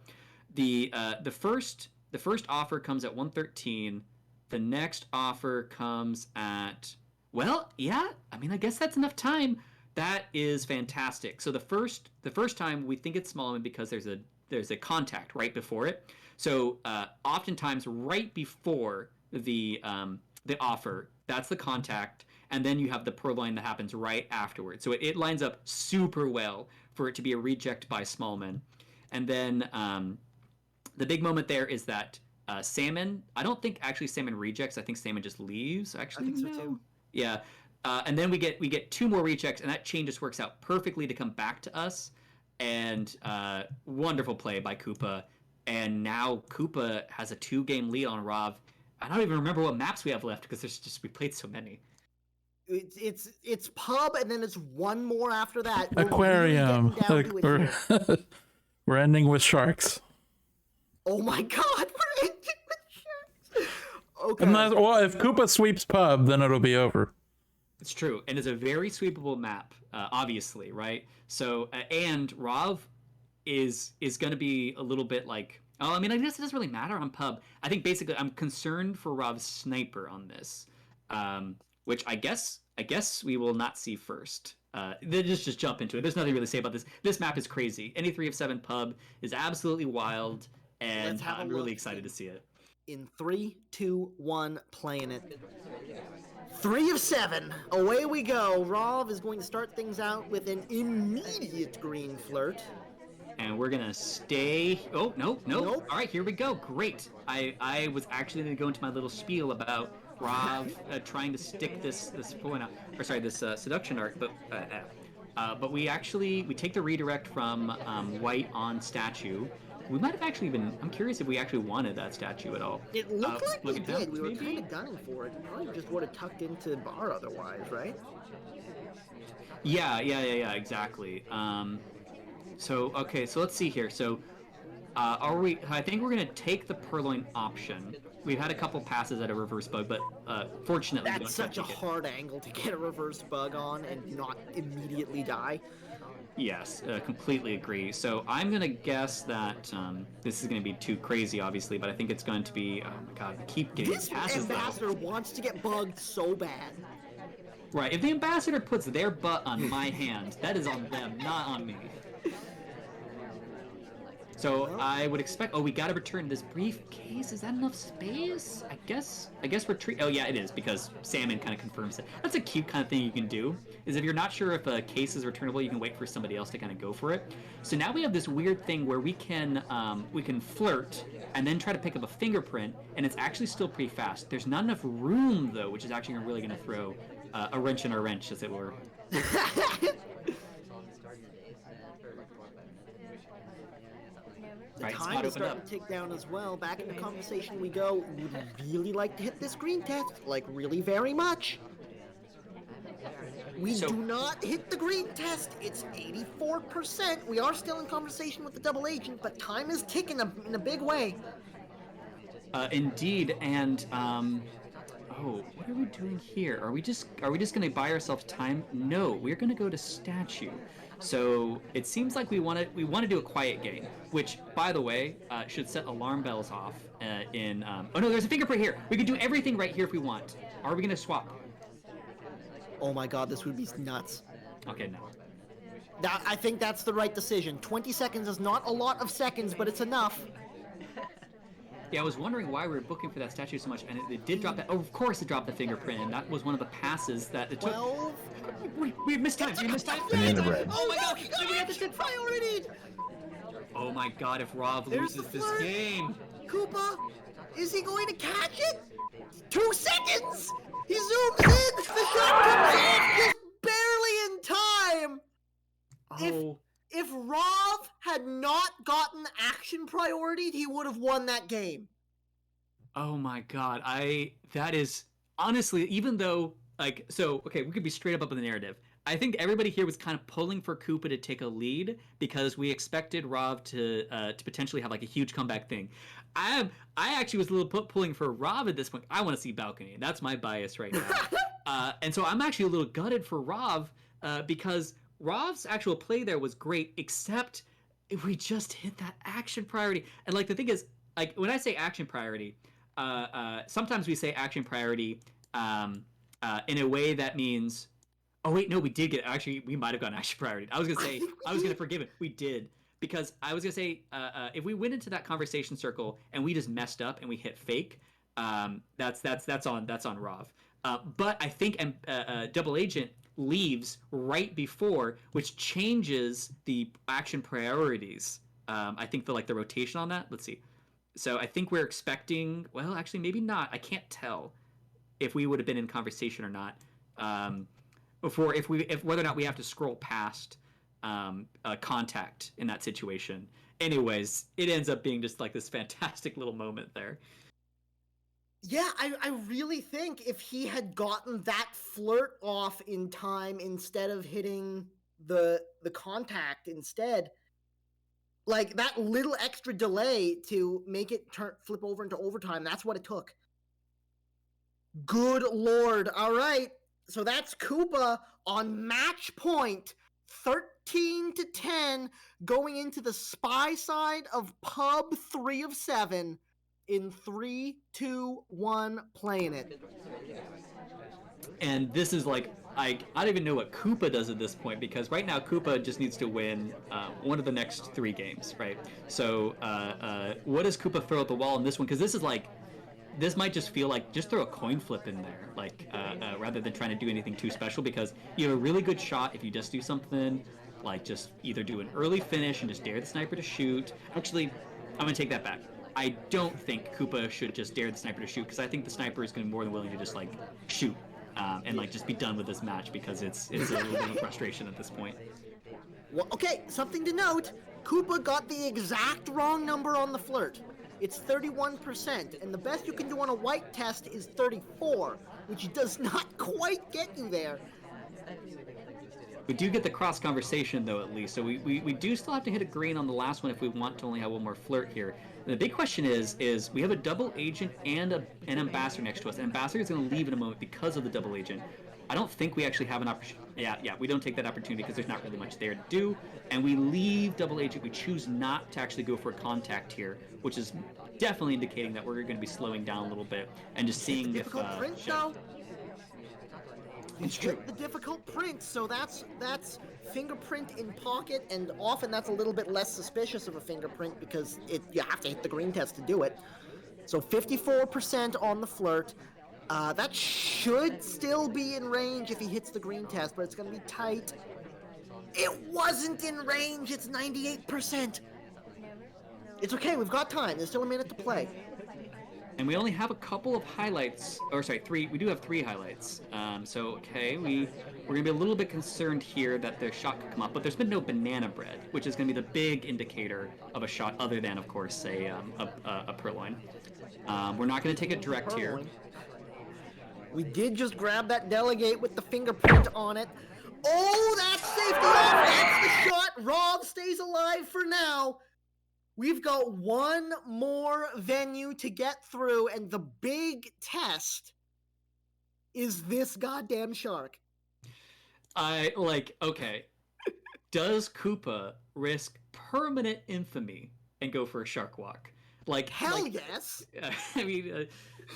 the first offer comes at 1:13. The next offer comes at, I guess that's enough time. That is fantastic. So the first time we think it's Smallman because there's a contact right before it. So oftentimes right before the offer, that's the contact, and then you have the purloin that happens right afterwards. So it lines up super well for it to be a reject by Smallman. And then the big moment there is that Salmon, I don't think actually Salmon rejects. I think Salmon just leaves. Actually, I think so too. Yeah, and then we get two more rejects, and that chain just works out perfectly to come back to us. And wonderful play by Koopa. And now Koopa has a 2-game lead on Rav. I don't even remember what maps we have left because we played so many. It's pub, and then it's one more after that. Aquarium. We're ending with sharks. Oh my God, we're ending with sharks. Okay. If Koopa sweeps pub, then it'll be over. It's true, and it's a very sweepable map, obviously, right? So, and Rav is going to be a little bit like, I guess it doesn't really matter on pub. I think basically I'm concerned for Rav's sniper on this, which I guess we will not see first. just jump into it. There's nothing really to say about this. This map is crazy. Any 3 of 7 pub is absolutely wild, and I'm really excited to see it. In 3, 2, 1, playing it. 3 of 7. Away we go. Rov is going to start things out with an immediate green flirt. And we're gonna stay. Oh, nope. All right, here we go. Great. I was actually gonna go into my little spiel about Rov trying to stick this point out, or sorry, this seduction art, but we take the redirect from white on statue. We might have actually been. I'm curious if we actually wanted that statue at all. It looked like we did. We were kind of gunning for it. Probably just would have tucked into bar otherwise, right? Yeah, exactly. So let's see here. So, are we? I think we're gonna take the purloin option. We've had a couple passes at a reverse bug, but fortunately, that's such a hard angle to get a reverse bug on and not immediately die. Yes, completely agree. So I'm gonna guess that this is gonna be too crazy, obviously, but I think it's going to be. Oh my god, we keep getting this passes. This ambassador wants to get bugged so bad. Right. If the ambassador puts their butt on my hand, that is on them, not on me. So I would expect. Oh, we gotta return this briefcase. Is that enough space? I guess retreat. Oh yeah, it is, because Salmon kind of confirms it. That's a cute kind of thing you can do. Is if you're not sure if a case is returnable, you can wait for somebody else to kind of go for it. So now we have this weird thing where we can flirt and then try to pick up a fingerprint, and it's actually still pretty fast. There's not enough room though, which is actually really gonna throw a wrench in our wrench, as it were. The time is starting to tick down as well. Back in the conversation we go. Would really like to hit this green test, like really very much. We do not hit the green test. It's 84%. We are still in conversation with the double agent, but time is ticking in a big way. Indeed, and oh, what are we doing here? Are we just gonna buy ourselves time? No, we're gonna go to statue. So it seems like we want to do a quiet game, which, by the way, should set alarm bells off. Oh no, there's a fingerprint here. We can do everything right here if we want. Are we gonna swap? Oh my god, this would be nuts. Okay, no. I think that's the right decision. 20 seconds is not a lot of seconds, but it's enough. Yeah, I was wondering why we were booking for that statue so much, and it did drop that. Oh, of course it dropped the fingerprint, and that was one of the passes that it took. 12. We missed time. We missed time. Banana bread. Oh my god, we got this priority. Oh my god, if Rov loses this game. Koopa, is he going to catch it? 2 seconds. He zooms in. The shot comes off just barely in time. Oh. If Rov had not gotten action priority, he would have won that game. Oh my god, that is honestly, even though okay, we could be straight up with the narrative. I think everybody here was kind of pulling for Koopa to take a lead because we expected Rov to potentially have like a huge comeback thing. I actually was a little pulling for Rov at this point. I want to see balcony. That's my bias right now. And so I'm actually a little gutted for Rov because Rov's actual play there was great, except if we just hit that action priority. And like the thing is, like when I say action priority, sometimes we say action priority in a way that means, oh wait, no, we did get, actually we might have gotten action priority. I was gonna forgive it. We did, because I was gonna say if we went into that conversation circle and we just messed up and we hit fake, that's on Rov. But I think double agent leaves right before, which changes the action priorities. I think the rotation on that. Let's see. So I think we're expecting. Well, actually, maybe not. I can't tell if we would have been in conversation or not. Before, if whether or not we have to scroll past contact in that situation. Anyways, it ends up being just like this fantastic little moment there. Yeah, I really think if he had gotten that flirt off in time instead of hitting the contact instead, like that little extra delay to make it flip over into overtime, that's what it took. Good lord. All right. So that's Koopa on match point, 13-10, going into the spy side of pub 3 of 7. In 3, 2, 1, playing it. And this is like, I don't even know what Koopa does at this point, because right now Koopa just needs to win one of the next 3 games, right? So what does Koopa throw at the wall in this one? Because this is like, this might just feel like just throw a coin flip in there, like rather than trying to do anything too special, because you have a really good shot if you just do something like just either do an early finish and just dare the sniper to shoot. Actually, I'm gonna take that back. I don't think Koopa should just dare the sniper to shoot, because I think the sniper is going to be more than willing to just like shoot and like just be done with this match, because it's a little bit of frustration at this point. Well, okay, something to note. Koopa got the exact wrong number on the flirt. It's 31%, and the best you can do on a white test is 34, which does not quite get you there. We do get the cross conversation though, at least, so we do still have to hit a green on the last one if we want to only have one more flirt here. And the big question is we have a double agent and an ambassador next to us. And ambassador is going to leave in a moment because of the double agent. I don't think we actually have an opportunity. Yeah, we don't take that opportunity because there's not really much there to do. And we leave double agent. We choose not to actually go for a contact here, which is definitely indicating that we're going to be slowing down a little bit and just seeing if... Difficult print, though. It's true. The difficult print, so that's fingerprint in pocket, and often that's a little bit less suspicious of a fingerprint because you have to hit the green test to do it. So 54% on the flirt. That should still be in range if he hits the green test, but it's going to be tight. It wasn't in range. It's 98%. It's okay. We've got time. There's still a minute to play. And we only have a couple of highlights, or sorry, 3. We do have 3 highlights. So okay, we're gonna be a little bit concerned here that their shot could come up, but there's been no banana bread, which is gonna be the big indicator of a shot, other than, of course, say a purloin. We're not gonna take it direct here. We did just grab that delegate with the fingerprint on it. Oh, that's safety off. That's the shot. Rob stays alive for now. We've got one more venue to get through, and the big test is this goddamn shark. Okay. Does Koopa risk permanent infamy and go for a shark walk? Hell yes. I mean,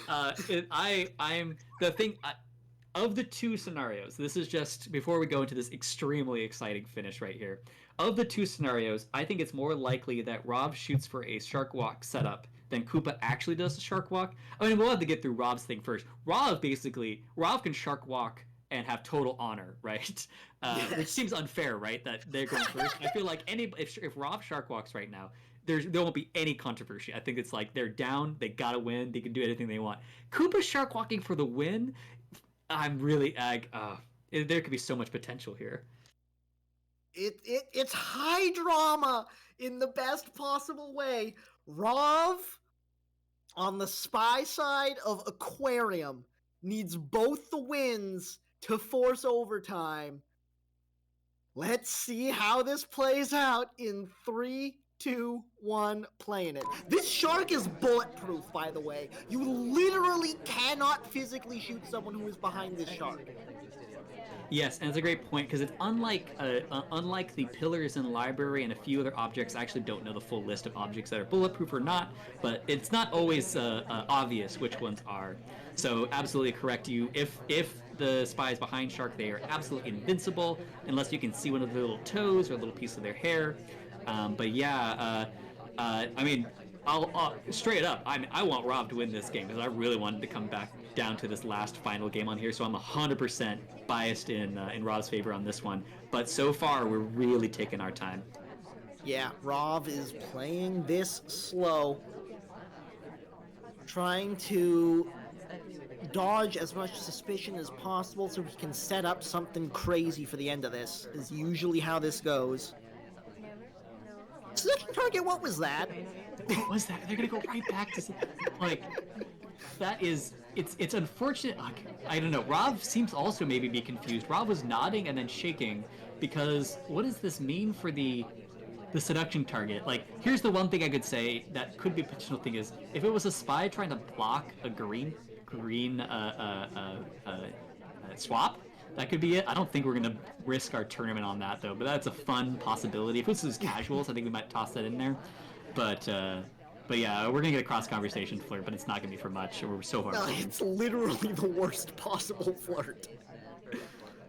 I'm the thing. Of the 2 scenarios, this is just before we go into this extremely exciting finish right here. Of the 2 scenarios, I think it's more likely that Rob shoots for a shark walk setup than Koopa actually does the shark walk. I mean, we'll have to get through Rob's thing first. Rob can shark walk and have total honor, right? Which seems unfair, right? That they're going first. I feel like if Rob shark walks right now, there won't be any controversy. I think it's like they're down, they gotta win, they can do anything they want. Koopa shark walking for the win. I'm really there could be so much potential here. It's high drama in the best possible way. Rav, on the spy side of Aquarium, needs both the wins to force overtime. Let's see how this plays out in 3, 2, 1, playing it. This shark is bulletproof, by the way. You literally cannot physically shoot someone who is behind this shark. Yes, and it's a great point, because it's unlike the pillars in the library and a few other objects. I actually don't know the full list of objects that are bulletproof or not, but it's not always obvious which ones are. So absolutely correct you. If the spy is behind shark, they are absolutely invincible unless you can see one of their little toes or a little piece of their hair. But yeah, I mean, I'll straight up. I want Rob to win this game because I really wanted to come back down to this last final game on here. So I'm 100% biased in Rob's favor on this one. But so far, we're really taking our time. Yeah, Rob is playing this slow, trying to dodge as much suspicion as possible so he can set up something crazy for the end of this. Is usually how this goes. Selection target, what was that? What was that? They're gonna go right back to that is it's unfortunate. I don't know. Rob seems also maybe be confused. Rob was nodding and then shaking because what does this mean for the seduction target? Like, here's the one thing I could say that could be a potential thing is if it was a spy trying to block a green swap. That could be it. I don't think we're going to risk our tournament on that, though. But that's a fun possibility. If this is casuals, I think we might toss that in there. But But yeah, we're gonna get a cross conversation flirt, but it's not gonna be for much. We're so far. No, it's literally the worst possible flirt.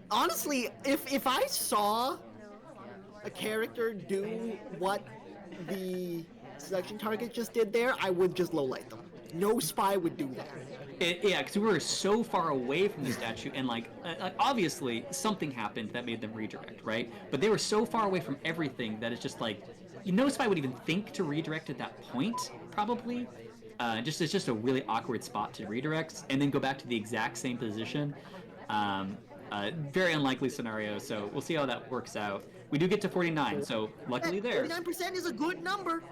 Honestly, if I saw a character do what the selection target just did there, I would just lowlight them. No spy would do that. Yeah, because we were so far away from the statue, and like obviously something happened that made them redirect, right? But they were so far away from everything that it's just like, no spy would even think to redirect at that point, probably. It's just a really awkward spot to redirect, and then go back to the exact same position. Very unlikely scenario, so we'll see how that works out. We do get to 49, so luckily there. 49% is a good number.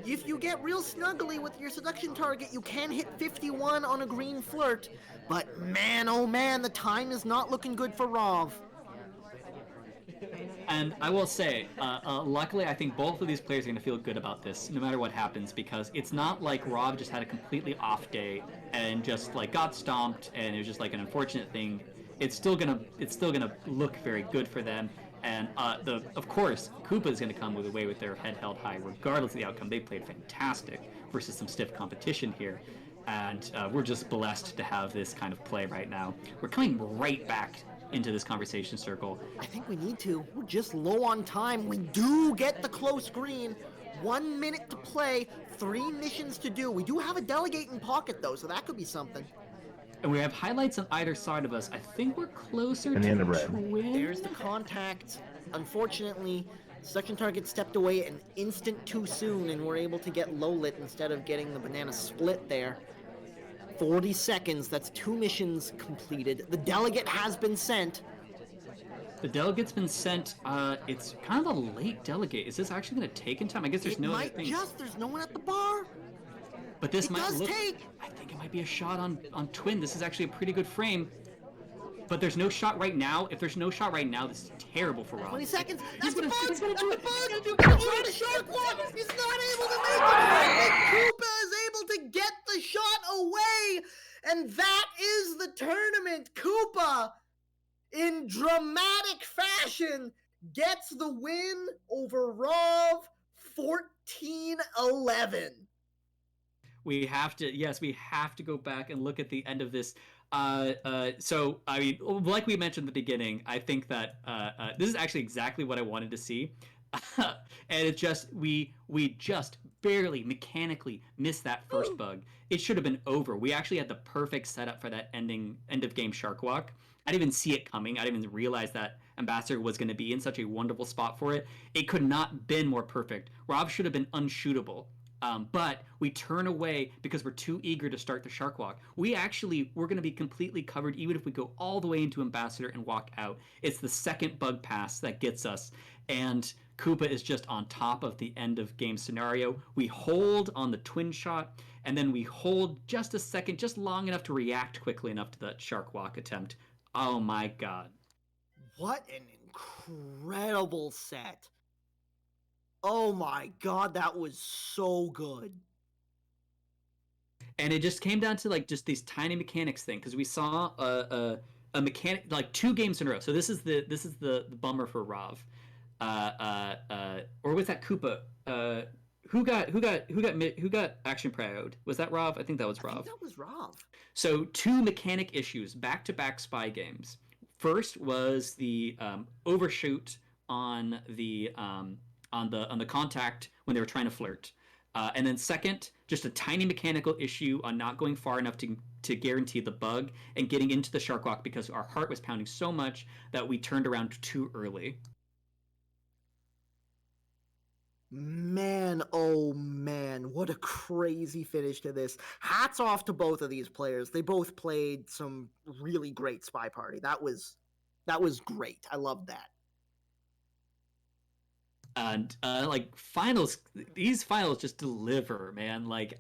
If you get real snuggly with your seduction target, you can hit 51 on a green flirt. But man, oh man, the time is not looking good for Rov. And I will say, luckily, I think both of these players are going to feel good about this, no matter what happens, because it's not like Rob just had a completely off day and just like got stomped, and it was just like an unfortunate thing. It's still gonna look very good for them. And of course, Koopa is going to come away with their head held high, regardless of the outcome. They played fantastic versus some stiff competition here, and we're just blessed to have this kind of play right now. We're coming right back into this conversation circle. I think we need to. We're just low on time. We do get the close green. 1 minute to play, 3 missions to do. We do have a delegate in pocket, though, so that could be something. And we have highlights on either side of us. I think we're closer to the end the of red. twin. There's the contact. Unfortunately, section target stepped away an instant too soon, and we're able to get low lit instead of getting the banana split there. 40 seconds, that's 2 missions completed. The delegate has been sent. The delegate's been sent. It's kind of a late delegate. Is this actually going to take in time? I guess there's no other thing. There's no one at the bar. But this might does look. take. I think it might be a shot on twin. This is actually a pretty good frame. But there's no shot right now. If there's no shot right now, this is terrible for Rob. 20 seconds. That's the bug. He's gonna do it. Trying to shark walk. He's not able to make it. Koopa is able to get the shot away, and that is the tournament. Koopa, in dramatic fashion, gets the win over Rov, 14-11. We have to go back and look at the end of this. So, I mean, like we mentioned at the beginning, I think that this is actually exactly what I wanted to see. And it's just, we just barely mechanically missed that first bug. It should have been over. We actually had the perfect setup for that end of game shark walk. I didn't even see it coming. I didn't even realize that Ambassador was going to be in such a wonderful spot for it. It could not been more perfect. Rob should have been unshootable. But we turn away because we're too eager to start the shark walk. We're going to be completely covered even if we go all the way into Ambassador and walk out. It's the second bug pass that gets us. And Koopa is just on top of the end of game scenario. We hold on the twin shot, and then we hold just a second, just long enough to react quickly enough to that shark walk attempt. Oh my god. What an incredible set. Oh my god, that was so good. And it just came down to like just these tiny mechanics thing, because we saw a mechanic like 2 games in a row. So this is the bummer for Rav. Or was that Koopa? Who got action prioed? Was that Rav? I think that was Rav. I think that was Rav. So 2 mechanic issues, back-to-back spy games. First was the overshoot on the contact when they were trying to flirt. And then second, just a tiny mechanical issue on not going far enough to guarantee the bug and getting into the shark walk because our heart was pounding so much that we turned around too early. Man, oh man, what a crazy finish to this. Hats off to both of these players. They both played some really great SpyParty. That was great. I love that. And like finals, these finals just deliver, man. Like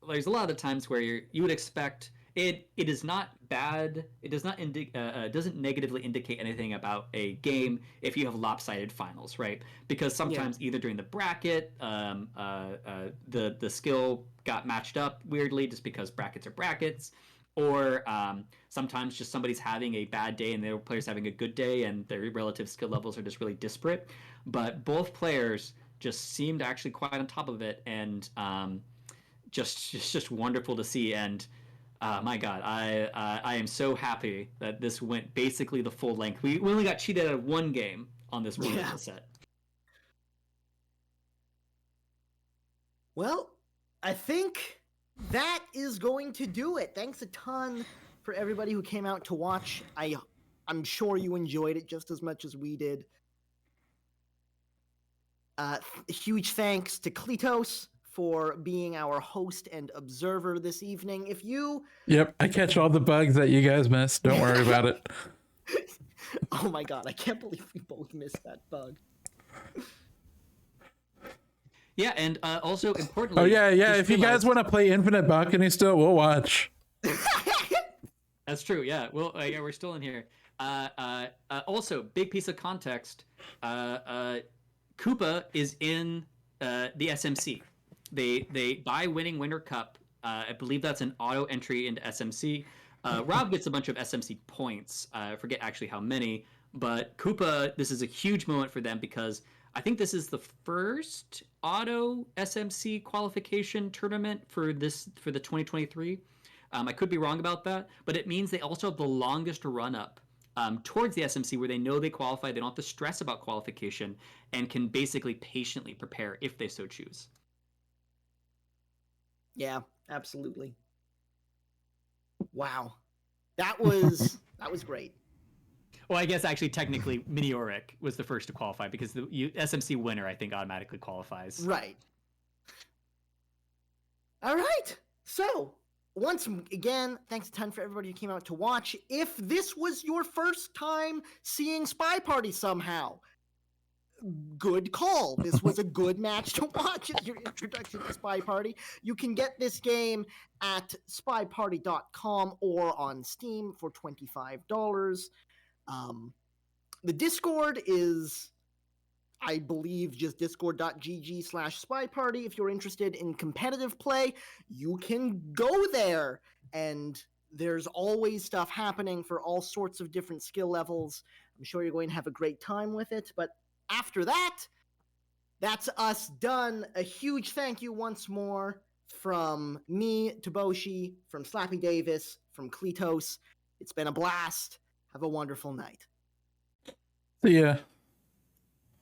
there's a lot of times where you would expect it is not bad. It does not doesn't negatively indicate anything about a game if you have lopsided finals, right? Because sometimes either during the bracket, the skill got matched up weirdly just because brackets are brackets, or sometimes just somebody's having a bad day and the other player's having a good day and their relative skill levels are just really disparate. But both players just seemed actually quite on top of it, and just wonderful to see. And my God, I am so happy that this went basically the full length. We only got cheated out of one game on this one Yeah. set. Well, I think that is going to do it. Thanks a ton for everybody who came out to watch. I'm sure you enjoyed it just as much as we did. Huge thanks to Klitos for being our host and observer this evening. If you... Yep, I catch all the bugs that you guys missed. Don't worry about it. Oh my God, I can't believe we both missed that bug. Yeah, and also importantly. Oh yeah. just If you guys want to play Infinite Balcony still, we'll watch. That's true. Yeah. Well, yeah, we're still in here. Also, big piece of context. Koopa is in the SMC. They by winning Winter Cup. I believe that's an auto entry into SMC. Rob gets a bunch of SMC points. I forget actually how many, but Koopa, this is a huge moment for them because I think this is the first auto SMC qualification tournament for the 2023. I could be wrong about that, but it means they also have the longest run up towards the SMC where they know they qualify. They don't have to stress about qualification and can basically patiently prepare if they so choose. Yeah, absolutely. Wow. That was great. Well, I guess actually technically Meteoric was the first to qualify because the SMC winner I think automatically qualifies. Right. All right. So, once again, thanks a ton for everybody who came out to watch. If this was your first time seeing SpyParty somehow, good call. This was a good match to watch as your introduction to SpyParty. You can get this game at spyparty.com or on Steam for $25. The Discord is, I believe, just discord.gg/SpyParty. If you're interested in competitive play, you can go there. And there's always stuff happening for all sorts of different skill levels. I'm sure you're going to have a great time with it. But after that, that's us done. A huge thank you once more from me, Toboshi, from Slappy Davis, from Klitos. It's been a blast. Have a wonderful night. See ya.